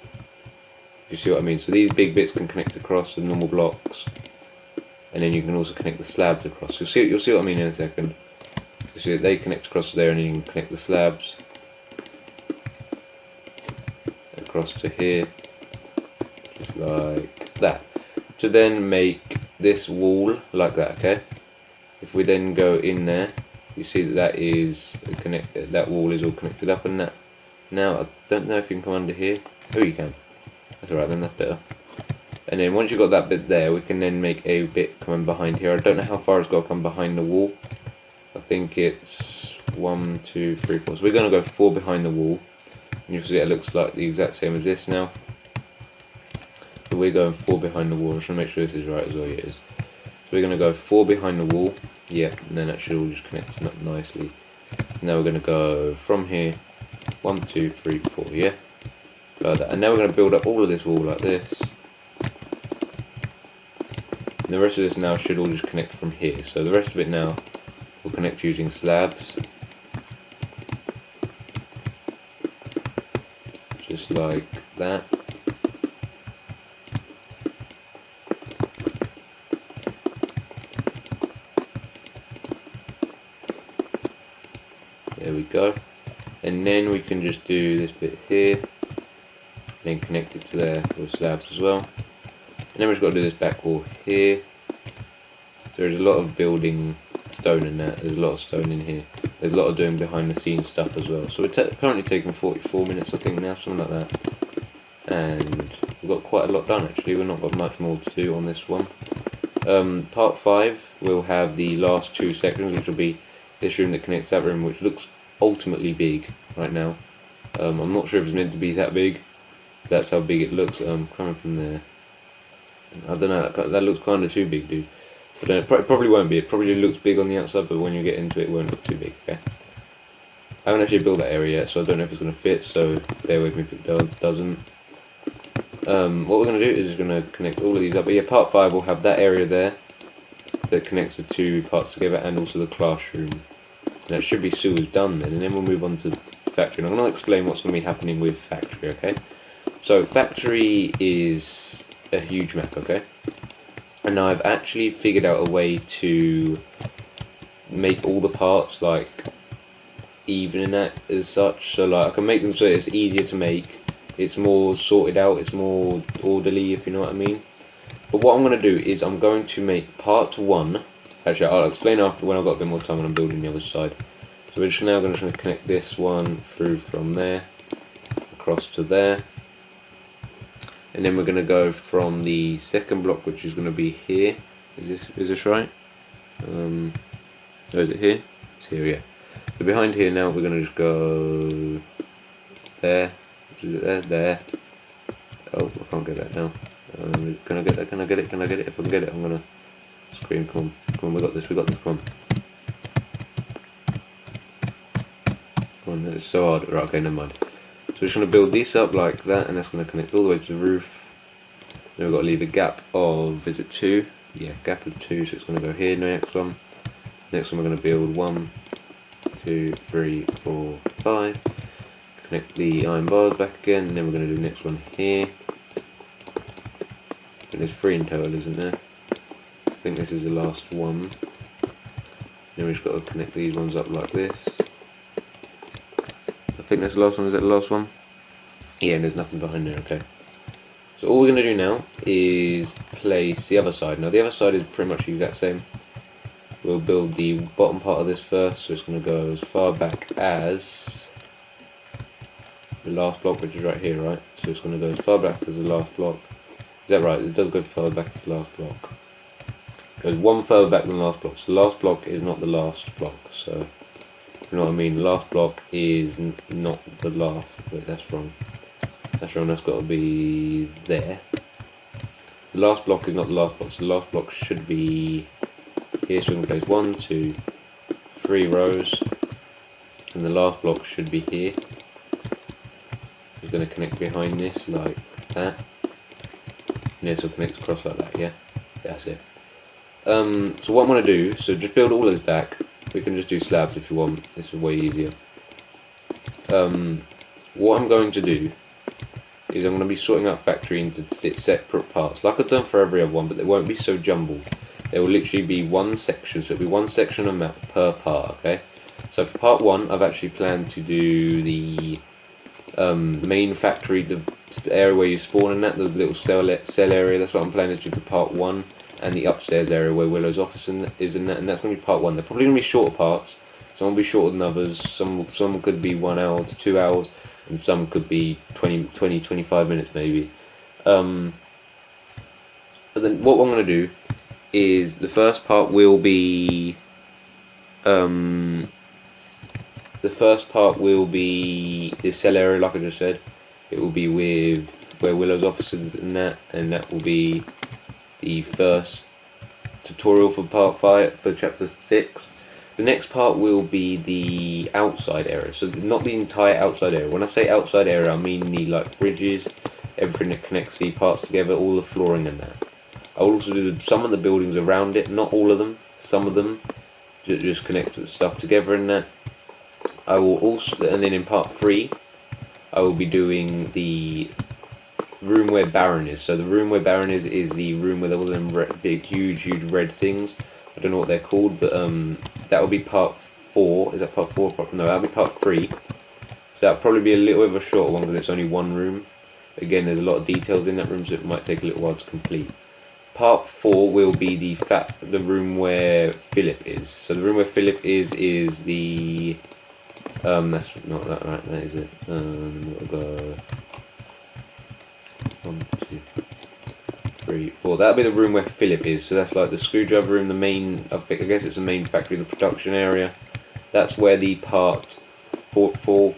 You see what I mean? So these big bits can connect across the normal blocks, and then you can also connect the slabs across. You'll see what I mean in a second. You see that they connect across there, and then you can connect the slabs across to here, just like that. To then make this wall like that, okay? If we then go in there, you see that that is connected. That wall is all connected up, and that. Now I don't know if you can come under here. Oh, you can. That's alright then. That's better. And then once you've got that bit there, we can then make a bit coming behind here. I don't know how far it's got to come behind the wall. I think it's 1, 2, 3, 4. So we're going to go 4 behind the wall. And you'll see it looks like the exact same as this now. So we're going 4 behind the wall. I'm just going to make sure this is right as well. Yeah, it is. So we're going to go 4 behind the wall. Yeah, and then that should all just connect up nicely. So now we're going to go from here. 1, 2, 3, 4. Yeah. Like that. And now we're going to build up all of this wall like this. And the rest of this now should all just connect from here. So the rest of it now will connect using slabs. Just like that. There we go. And then we can just do this bit here. Then connect it to there with slabs as well. And then we've just got to do this back wall here. There's a lot of building stone in that. There's a lot of stone in here. There's a lot of doing behind the scenes stuff as well. So we're currently taking 44 minutes I think now, something like that. And we've got quite a lot done actually. We've not got much more to do on this one. Part 5 will have the last 2 sections, which will be this room that connects that room, which looks ultimately big right now. I'm not sure if it's meant to be that big. That's how big it looks. Coming from there, I don't know. That looks kind of too big, dude. But it probably won't be. It probably looks big on the outside, but when you get into it, it won't look too big. Okay. I haven't actually built that area yet, so I don't know if it's going to fit. So bear with me if it doesn't. What we're going to do is we're going to connect all of these up. But yeah, part 5 will have that area there that connects the 2 parts together, and also the classroom. And that should be sewers done then, and then we'll move on to factory. And I'm going to explain what's going to be happening with factory, okay? So factory is a huge map, okay? And now I've actually figured out a way to make all the parts like even in that as such. So like I can make them so it's easier to make. It's more sorted out. It's more orderly, if you know what I mean. But what I'm going to do is I'm going to make part 1. Actually, I'll explain after when I've got a bit more time when I'm building the other side. So we're just now going to connect this one through from there across to there. And then we're going to go from the second block, which is going to be here. Is this right? Oh, is it here? It's here, yeah. So behind here now, we're going to just go there. Which is it there? There. Oh, I can't get that now. Can I get that? Can I get it? Can I get it? If I can get it, I'm going to scream. Come on. Come on, we got this. We got this. Come on. Come on, it's so hard. Right, okay, never mind. So we're just going to build these up like that, and that's going to connect all the way to the roof. Then we've got to leave a gap of, is it 2? Yeah, gap of 2, so it's going to go here, next one. Next one we're going to build 1, 2, 3, 4, 5. Connect the iron bars back again, and then we're going to do the next one here. But there's 3 in total, isn't there? I think this is the last one. Then we've just got to connect these ones up like this. I think that's the last one. Is that the last one? Yeah, and there's nothing behind there. Okay. So all we're going to do now is place the other side. Now the other side is pretty much the exact same. We'll build the bottom part of this first, so it's going to go as far back as the last block, which is right here, right? So it's going to go as far back as the last block. Is that right? It does go further back as the last block. It goes one further back than the last block. So the last block is not the last block. So, you know what I mean? The last block is not the last. Wait, that's wrong. That's wrong. That's got to be there. The last block is not the last block. So the last block should be here. So we're going to place 1, 2, 3 rows, and the last block should be here. It's going to connect behind this like that, and this will connect across like that. Yeah, that's it. So what I'm going to do, so just build all of this back. We can just do slabs if you want. This is way easier. What I'm going to do is I'm going to be sorting out factory into separate parts, like I've done for every other one, but they won't be so jumbled. There will literally be one section, so it'll be one section of map per part, okay? So for part 1, I've actually planned to do the main factory, the area where you spawn and that, the little cell area. That's what I'm planning to do for part 1, and the upstairs area where Willow's office is in that, and that's going to be part 1. They're probably going to be shorter parts. Some will be shorter than others. Some could be 1 hour to 2 hours, and some could be 25 minutes maybe. But then what I'm going to do is the first part will be the cell area, like I just said. It will be with where Willow's office is and that will be the first tutorial for part 5 for chapter 6. The next part will be the outside area, so not the entire outside area. When I say outside area, I mean the like bridges, everything that connects the parts together, all the flooring and that. I will also do some of the buildings around it, not all of them, some of them, just connect the stuff together and that. I will also, and then in part 3, I will be doing the room where Baron is. So the room where Baron is the room with all them big, huge red things. I don't know what they're called, but that will be part 4. Is that part 4? No, that'll be part 3. So that'll probably be a little bit of a shorter one because it's only one room. Again, there's a lot of details in that room, so it might take a little while to complete. Part 4 will be the room where Philip is. So the room where Philip is the that's not that right. That is it. We'll go 1, 2, 3, 4. That'll be the room where Philip is. So that's like the screwdriver room, the main. I guess it's the main factory, the production area. That's where the part 4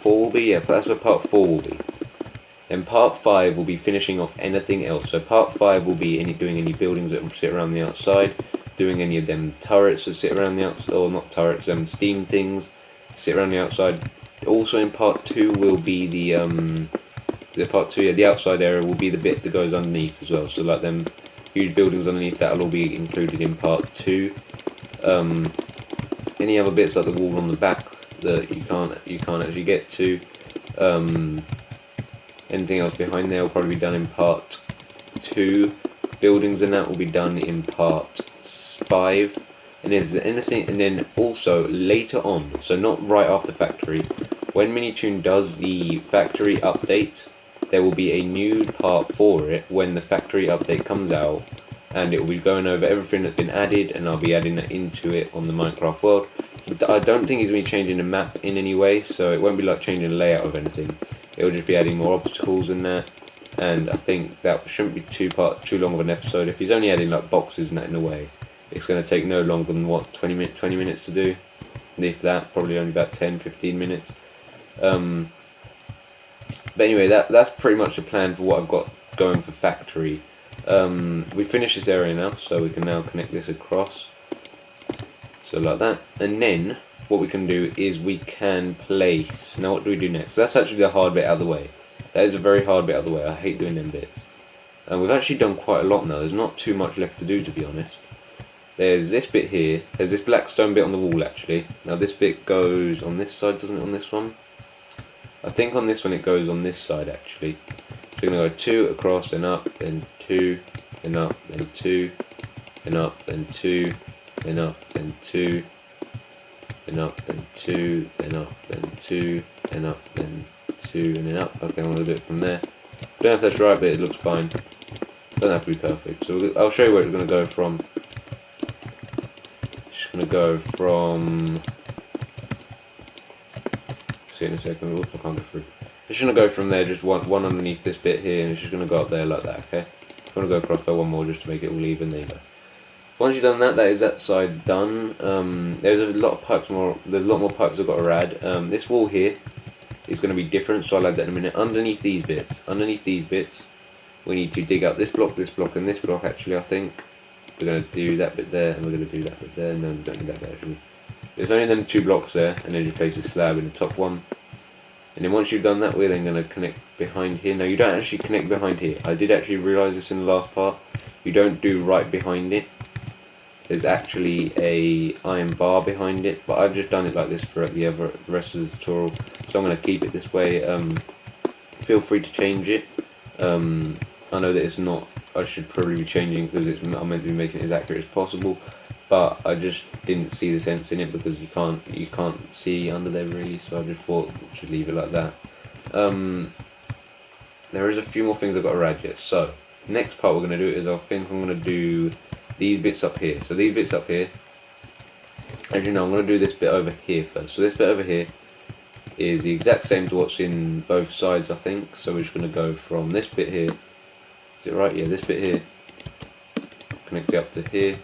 will be. Yeah, that's where part 4 will be. Then part 5 will be finishing off anything else. So part 5 will be doing any buildings that will sit around the outside, doing any of them turrets that sit around the outside, or not turrets, steam things sit around the outside. Also in part 2 will be the outside area will be the bit that goes underneath as well. So like them huge buildings underneath, that'll all be included in part 2. Any other bits like the wall on the back that you can't actually get to. Anything else behind there will probably be done in part 2. Buildings and that will be done in part 5. And then also later on, so not right after factory, when Minitune does the factory update, there will be a new part for it when the factory update comes out, and it will be going over everything that's been added, and I'll be adding that into it on the Minecraft world. But I don't think he's going to be changing the map in any way, so it won't be like changing the layout of anything. It will just be adding more obstacles and that, and I think that shouldn't be too long of an episode. If he's only adding like boxes and that in a way, it's going to take no longer than what, 20 minutes to do, and if that, probably only about 10-15 minutes. But anyway, that's pretty much the plan for what I've got going for factory. We finished this area now, so we can now connect this across, so like that. And then what we can do is we can place, now what do we do next? So that's actually the hard bit out of the way. That is a very hard bit out of the way. I hate doing them bits. And we've actually done quite a lot now. There's not too much left to do, to be honest. There's this bit here. There's this black stone bit on the wall, actually. Now this bit goes on this side, doesn't it, on this one? I think on this one it goes on this side, actually. So we're going to go 2 across and up, then 2, then up, then 2, then up, then 2, then up, then 2, then up, then 2, then up, then 2, then up, then 2, and then up. Okay, I'm going to do it from there. Don't know if that's right, but it looks fine. Don't have to be perfect. So I'll show you where it's going to go from. It's just going to go from... See in a second. Oops, I can't go through. It's going to go from there, just one underneath this bit here, and it's just going to go up there like that, okay? I'm going to go across by one more just to make it all even. There you go. Once you've done that, that is that side done. There's a lot of pipes more. There's a lot more pipes I've got to add. This wall here is going to be different, so I'll add that in a minute. Underneath these bits, we need to dig up this block, and this block. Actually, I think we're going to do that bit there, and we're going to do that bit there. No, we don't do that bit actually. There's only them 2 blocks there, and then you place a slab in the top one. And then once you've done that, we're then going to connect behind here. Now you don't actually connect behind here. I did actually realise this in the last part. You don't do right behind it. There's actually a iron bar behind it, but I've just done it like this for the rest of the tutorial. So I'm going to keep it this way. Feel free to change it. I know that it's not. I should probably be changing because I'm meant to be making it as accurate as possible. But I just didn't see the sense in it because you can't see under there really, so I just thought I should leave it like that. There is a few more things I've got to add yet. So next part we're going to do is I think I'm going to do these bits up here. So these bits up here, as you know, I'm going to do this bit over here first. So this bit over here is the exact same to what's in both sides, I think. So we're just going to go from this bit here. Is it right? Yeah, this bit here. Connect it up to here.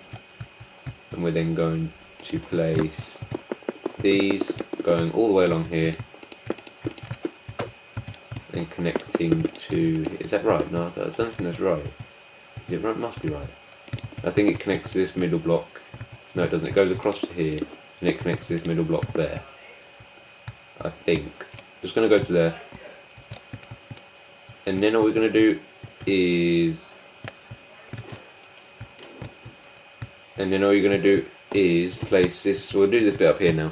And we're then going to place these going all the way along here and connecting to... Is that right? No, I don't think that's right. Is it right? Must be right. I think it connects to this middle block. No, it doesn't. It goes across to here and it connects to this middle block there. I think. Just going to go to there. And then all we're going to do is... And then all you're going to do is place this. So we'll do this bit up here now.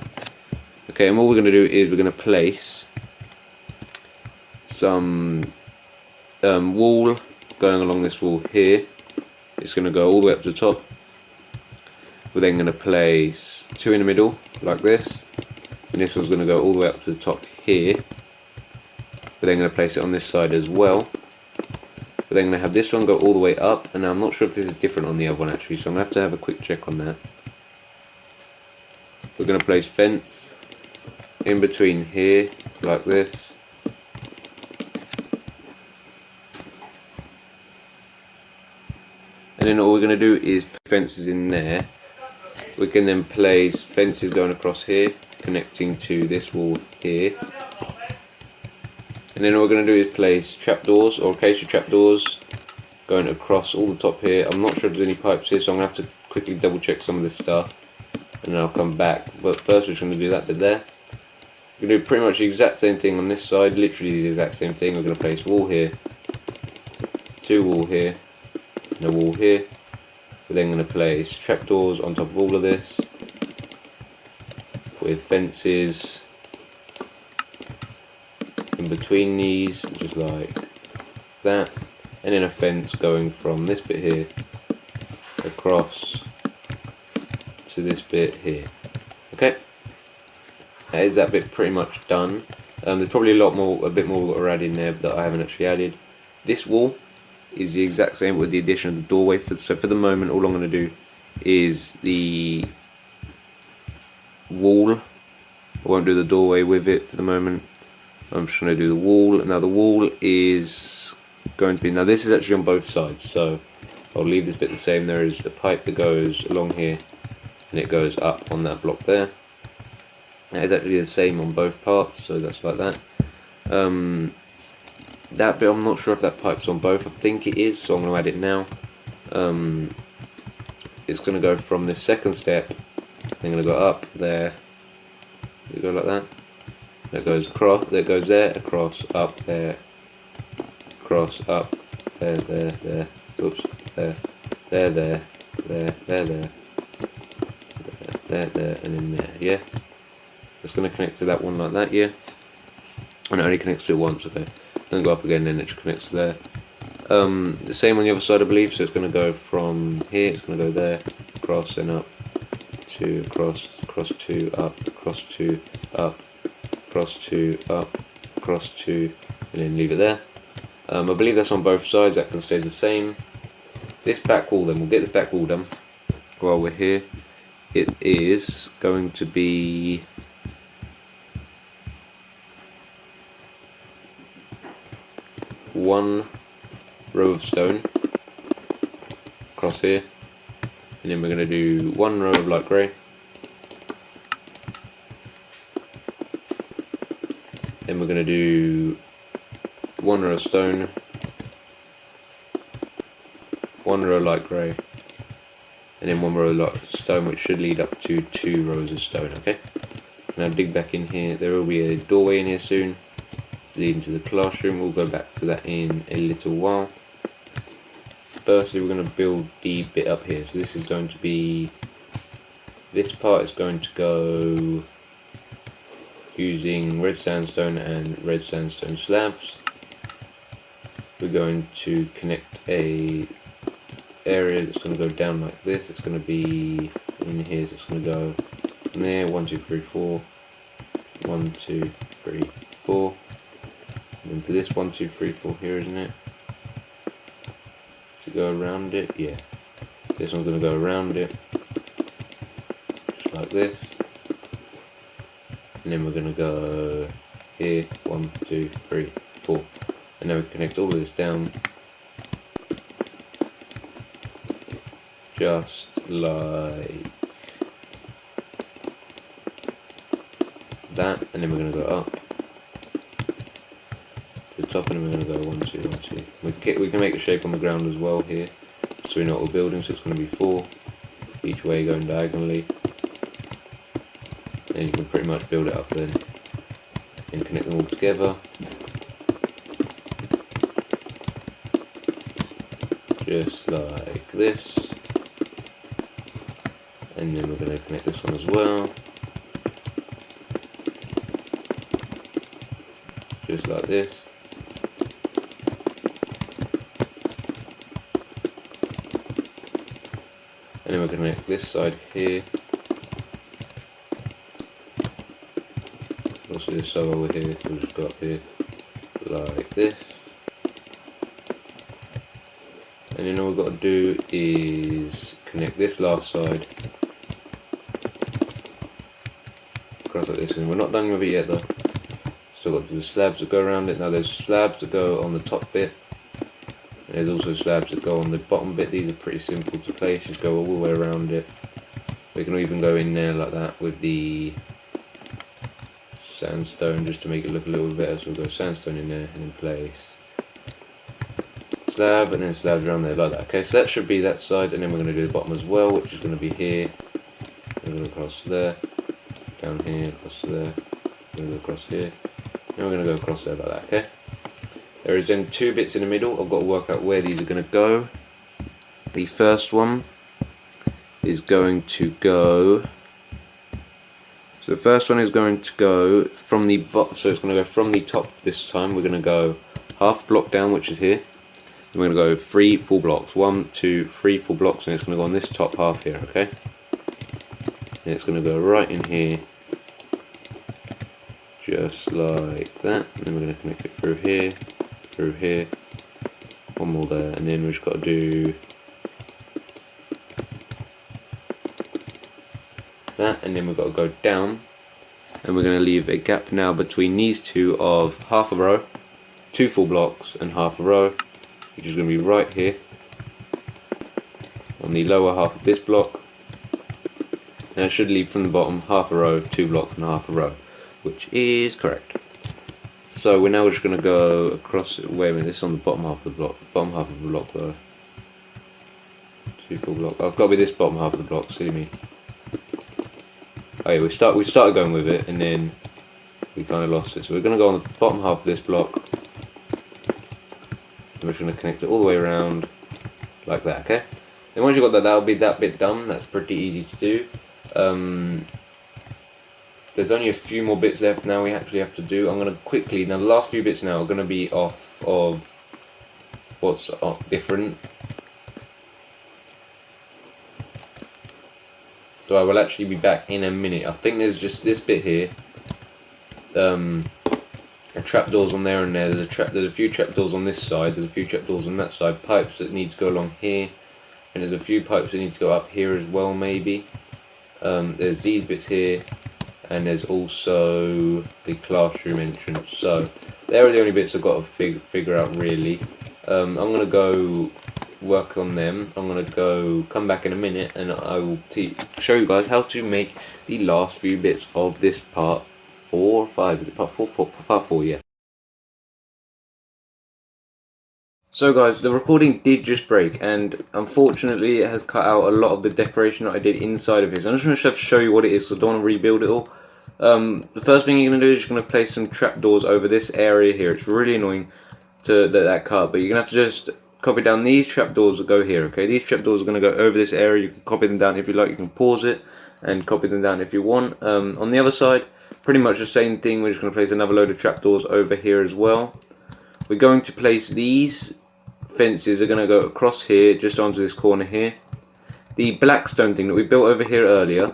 Okay, and what we're going to do is we're going to place some wall going along this wall here. It's going to go all the way up to the top. We're then going to place 2 in the middle, like this. And this one's going to go all the way up to the top here. We're then going to place it on this side as well. We're then going to have this one go all the way up, and I'm not sure if this is different on the other one actually, so I'm going to have a quick check on that. We're going to place fence in between here, like this. And then all we're going to do is put fences in there. We can then place fences going across here, connecting to this wall here. And then all we're going to do is place trapdoors, or acacia trapdoors, going across all the top here. I'm not sure if there's any pipes here, so I'm going to have to quickly double check some of this stuff. And then I'll come back. But first we're just going to do that bit there. We're going to do pretty much the exact same thing on this side, literally the exact same thing. We're going to place wall here, 2 wall here, and a wall here. We're then going to place trapdoors on top of all of this, with fences in between these, just like that, and then a fence going from this bit here across to this bit here. Okay, that is that bit pretty much done. There's probably a bit more to add in there that I haven't actually added. This wall is the exact same with the addition of the doorway. So for the moment, all I'm going to do is the wall. I won't do the doorway with it for the moment. I'm just going to do the wall. Now the wall is going to be, now this is actually on both sides, so I'll leave this bit the same. There is the pipe that goes along here and it goes up on that block there. That is actually the same on both parts, so that's like that. That bit, I'm not sure if that pipe's on both. I think it is, so I'm going to add it now. It's going to go from this second step. I'm going to go up there. You go like that. That goes across. That goes there. Across. Up there. Across. Up. There. There. There. Oops. There. There. There. There. There. There. There. There. And in there. Yeah. It's going to connect to that one like that. Yeah. And it only connects to it once. Okay. Then go up again, then it just connects to there. The same on the other side, I believe. So it's going to go from here, it's going to go there, across and up, two, across, across two, up, across two, up, across two, up, across two, and then leave it there. I believe that's on both sides. That can stay the same. This back wall, then we'll get this back wall done while we're here. It is going to be one row of stone across here, and then we're going to do one row of light grey, then we're going to do one row of stone, one row of light grey, and then one row of light stone, which should lead up to 2 rows of stone. Okay, now dig back in here. There will be a doorway in here soon. It's leading to the classroom. We'll go back to that in a little while. Firstly, we're going to build the bit up here. So this is going to be, this part is going to go using red sandstone and red sandstone slabs. We're going to connect a area that's going to go down like this. It's going to be in here, so it's going to go from there, 1, 2, 3, 4, 1, 2, 3, 4, and then to this 1, 2, 3, 4 here, isn't it? To go around it, yeah. This one's going to go around it, just like this, and then we're going to go here, 1, 2, 3, 4, and then we connect all of this down, just like that, and then we're going to go up to the top, and then we're going to go 1, 2, 1, 2. We can make a shape on the ground as well here, so we know what we're building. So it's going to be 4 each way going diagonally, and you can pretty much build it up then and connect them all together. Just like this. And then we're going to connect this one as well, just like this. And then we're going to connect this side here, also this side over here. We'll just go up here like this. And then all we've got to do is connect this last side across like this, and we're not done with it yet though. Still got the slabs that go around it. Now there's slabs that go on the top bit, and there's also slabs that go on the bottom bit. These are pretty simple to place, just go all the way around it. We can even go in there like that with the sandstone just to make it look a little better. So we'll go sandstone in there and then place slab, and then slabs around there like that. Okay, so that should be that side, and then we're going to do the bottom as well, which is going to be here. We're going to cross there, down here, across there, we're going to go across here, and we're going to go across there like that. Okay, there is then 2 bits in the middle. I've got to work out where these are going to go. The first one is going to go, so the first one is going to go from the bottom, so it's going to go from the top this time. We're going to go half block down, which is here. We're going to go 3 full blocks, 1, 2, 3 full blocks, and it's going to go on this top half here, okay? And it's going to go right in here, just like that. And then we're going to connect it through here, one more there, and then we've just got to do that, and then we've got to go down, and we're going to leave a gap now between these two of half a row, 2 full blocks, and half a row, which is going to be right here on the lower half of this block, and I should leave from the bottom half a row, 2 blocks, and half a row, which is correct. So we're now just going to go across. Wait a minute, this is on the bottom half of the block. Bottom half of the block though. 2 full blocks. Oh, I've got to be this bottom half of the block. See me? Oh yeah, we started going with it, and then we kind of lost it. So we're going to go on the bottom half of this block. We're just going to connect it all the way around like that, okay? And once you've got that, that'll be that bit done. That's pretty easy to do. There's only a few more bits left now we actually have to do. I'm going to quickly, now the last few bits now are going to be off of what's different. So I will actually be back in a minute. I think there's just this bit here. Trapdoors on there and there. There's a few trapdoors on this side. There's a few trapdoors on that side. Pipes that need to go along here, and there's a few pipes that need to go up here as well. Maybe. There's these bits here, and there's also the classroom entrance. So there are the only bits I've got to figure out really. I'm gonna go work on them. I'm gonna go come back in a minute, and I will show you guys how to make the last few bits of this part 4 or 5. Is it part 4? Part 4, yeah. So guys, the recording did just break, and unfortunately it has cut out a lot of the decoration that I did inside of it. So I'm just going to have to show you what it is, so I don't want to rebuild it all. The first thing you're going to do is you're going to place some trapdoors over this area here. It's really annoying to that cut, but you're going to have to just copy down these trapdoors that go here, okay? These trapdoors are going to go over this area. You can copy them down if you like. You can pause it and copy them down if you want. On the other side, pretty much the same thing. We're just going to place another load of trapdoors over here as well. We're going to place these fences are going to go across here, just onto this corner here. The black stone thing that we built over here earlier,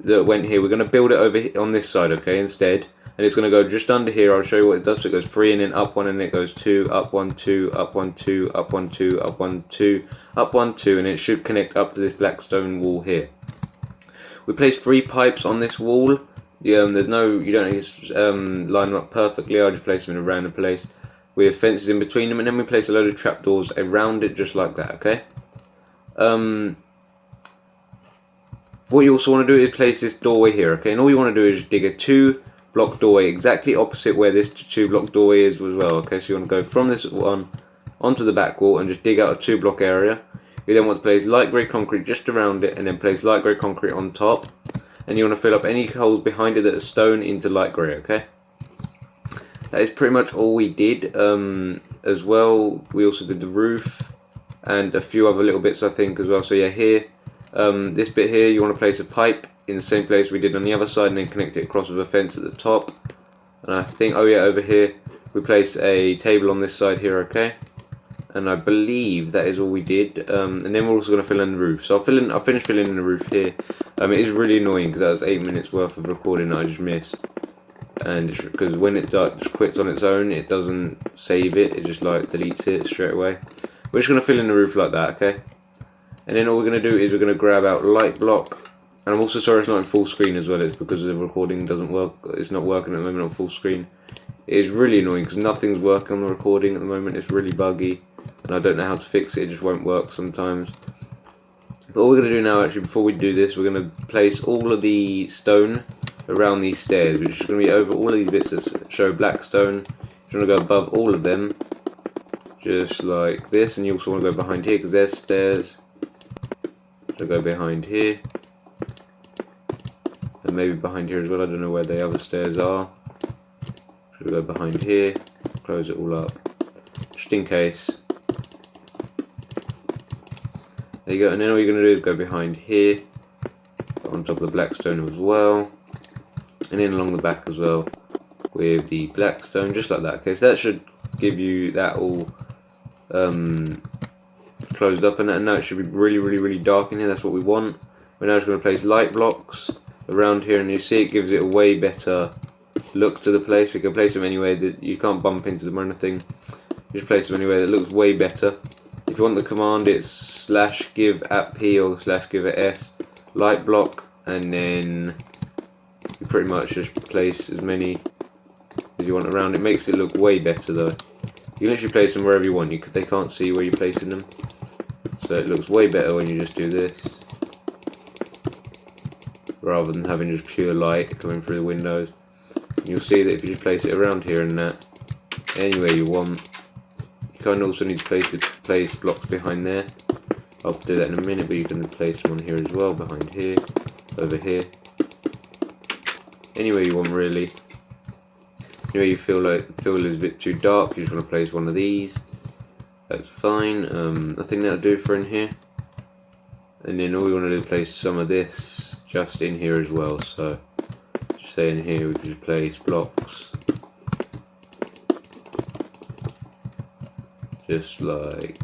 that went here, we're going to build it over here on this side, okay, instead. And it's going to go just under here. I'll show you what it does. So it goes 3 and then up 1, and then it goes 2, up 1, 2, up 1, 2, up 1, 2, up 1, 2, up 1, 2, and it should connect up to this black stone wall here. We placed 3 pipes on this wall. There's no, you don't need to line them up perfectly. I'll just place them in a random place with fences in between them, and then we place a load of trapdoors around it, just like that. Okay. What you also want to do is place this doorway here. Okay, and all you want to do is dig a 2-block doorway exactly opposite where this 2-block doorway is as well. Okay, so you want to go from this one onto the back wall and just dig out a 2-block area. You then want to place light grey concrete just around it, and then place light grey concrete on top. And you want to fill up any holes behind it that are stone into light grey. Okay. That is pretty much all we did. As well, we also did the roof and a few other little bits, I think, as well. So yeah, here, this bit here, you want to place a pipe in the same place we did on the other side, and then connect it across with a fence at the top. And I think, oh yeah, over here we place a table on this side here, okay. And I believe that is all we did. And then we're also going to fill in the roof. So I'll finish filling in the roof here. It is really annoying because that was 8 minutes worth of recording that I just missed. And because when it just quits on its own, it doesn't save it. It just like deletes it straight away. We're just going to fill in the roof like that, okay. And then all we're going to do is we're going to grab out light block. And I'm also sorry it's not in full screen as well. It's because the recording doesn't work. It's not working at the moment on full screen. It is really annoying because nothing's working on the recording at the moment. It's really buggy, and I don't know how to fix it. It just won't work sometimes. But all we're going to do now, actually, before we do this, we're going to place all of the stone around these stairs, which is going to be over all of these bits that show black stone. You want to go above all of them, just like this, and you also want to go behind here because there's stairs. So go behind here, and maybe behind here as well. I don't know where the other stairs are. So go behind here, close it all up, just in case. There you go, and then all you're going to do is go behind here, on top of the black stone as well, and then along the back as well with the black stone, just like that. Okay, so that should give you that all closed up, and now it should be really dark in here. That's what we want. We're now just going to place light blocks around here, and you see it gives it a way better look to the place. We can place them anywhere that you can't bump into them or anything. Just place them anywhere that looks way better. If you want the command, it's /give at P or /give at S, light block, and then you pretty much just place as many as you want around. It makes it look way better though. You can literally place them wherever you want. They can't see where you're placing them, so it looks way better when you just do this, rather than having just pure light coming through the windows. You'll see that if you just place it around here and that, anywhere you want. You kind of also need to place blocks behind there. I'll do that in a minute, but you can place one here as well, behind here, over here. Anywhere you want really. Anywhere you feel is a bit too dark, you just want to place one of these. That's fine. I think that'll do for in here. And then all we want to do is place some of this just in here as well. So just say in here we can just place blocks. just like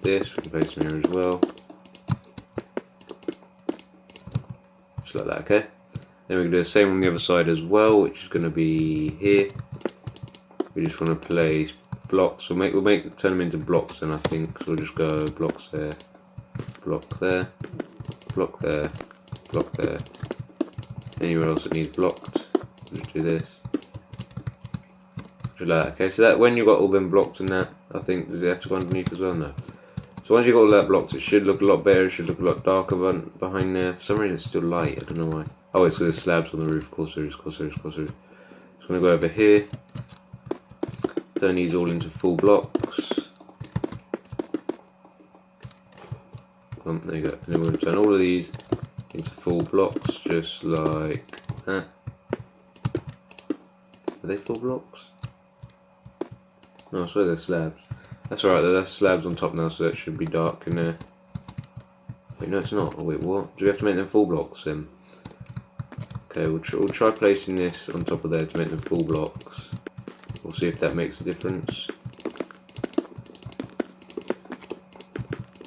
this. We can place them here as well, just like that. Okay. Then we can do the same on the other side as well, which is going to be here. We just want to place blocks. We'll turn them into blocks, and I think so. We'll just go blocks there, block there, block there, block there. Anywhere else that needs blocked, just do this. Just like that. Okay, so that when you've got all them blocks and that, I think, does it have to go underneath as well? No. So once you've got all that blocks, it should look a lot better. It should look a lot darker behind there. For some reason, it's still light. I don't know why. Oh, it's because there's slabs on the roof. Of course there is. Of course there is. Of course there is. So I'm going to go over here. Turn these all into full blocks. There you go. And then we're going to turn all of these into full blocks, just like that. Are they full blocks? No, I swear they're slabs. That's alright though, that's slabs on top now, so that should be dark in there. Wait, no it's not. Oh wait, what? Do we have to make them full blocks then? Okay, we'll try placing this on top of there to make them full blocks. We'll see if that makes a difference.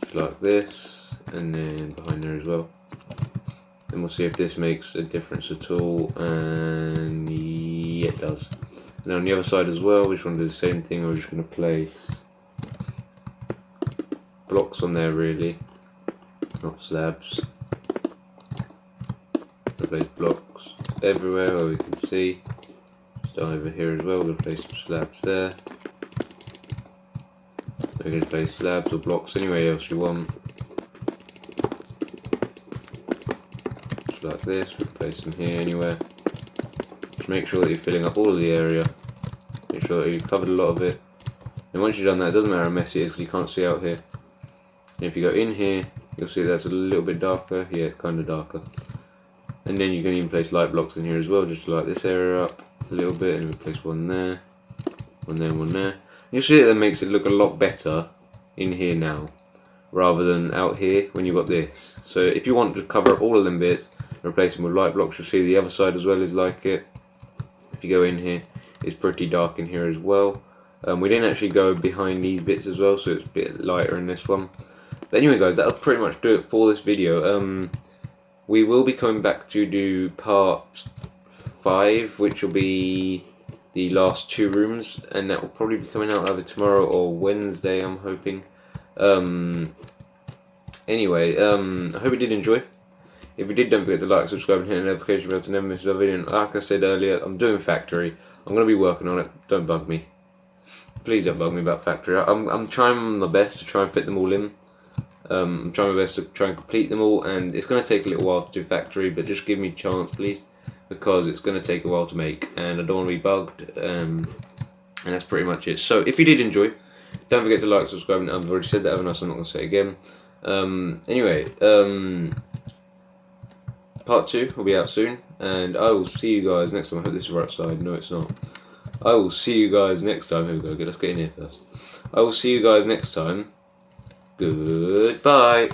Just like this, and then behind there as well. Then we'll see if this makes a difference at all, and yeah, it does. And on the other side as well, we just want to do the same thing. We're just going to place blocks on there, really, not slabs. We'll place blocks everywhere where we can see. Just down over here as well, we're going to place some slabs there. We're going to place slabs or blocks anywhere else you want. Just like this, we'll place them here anywhere. Just make sure that you're filling up all of the area. Make sure that you've covered a lot of it. And once you've done that, it doesn't matter how messy it is because you can't see out here. And if you go in here, you'll see that's a little bit darker. Yeah, kind of darker. And then you can even place light blocks in here as well, just to light this area up a little bit. And we place one there, one there, and one there. You'll see that makes it look a lot better in here now, rather than out here when you've got this. So if you want to cover up all of them bits and replace them with light blocks, you'll see the other side as well is like it. If you go in here, it's pretty dark in here as well. We didn't actually go behind these bits as well, so it's a bit lighter in this one. But anyway guys, that'll pretty much do it for this video. We will be coming back to do part 5, which will be the last 2 rooms, and that will probably be coming out either tomorrow or Wednesday, I'm hoping. Anyway, I hope you did enjoy. If you did, don't forget to like, subscribe, and hit the notification bell to never miss a video. And like I said earlier, I'm doing factory. I'm going to be working on it. Don't bug me. Please don't bug me about factory. I'm trying my best to try and fit them all in. I'm trying my best to try and complete them all, and it's going to take a little while to do factory, but just give me a chance, please, because it's going to take a while to make, and I don't want to be bugged. And that's pretty much it. So if you did enjoy, don't forget to like, subscribe, and I've already said that, haven't I? So I'm not going to say it again. Anyway, part 2 will be out soon, and I will see you guys next time. I hope this is right side. No, it's not. I will see you guys next time. Here we go. Let's get in here first. I will see you guys next time. Goodbye.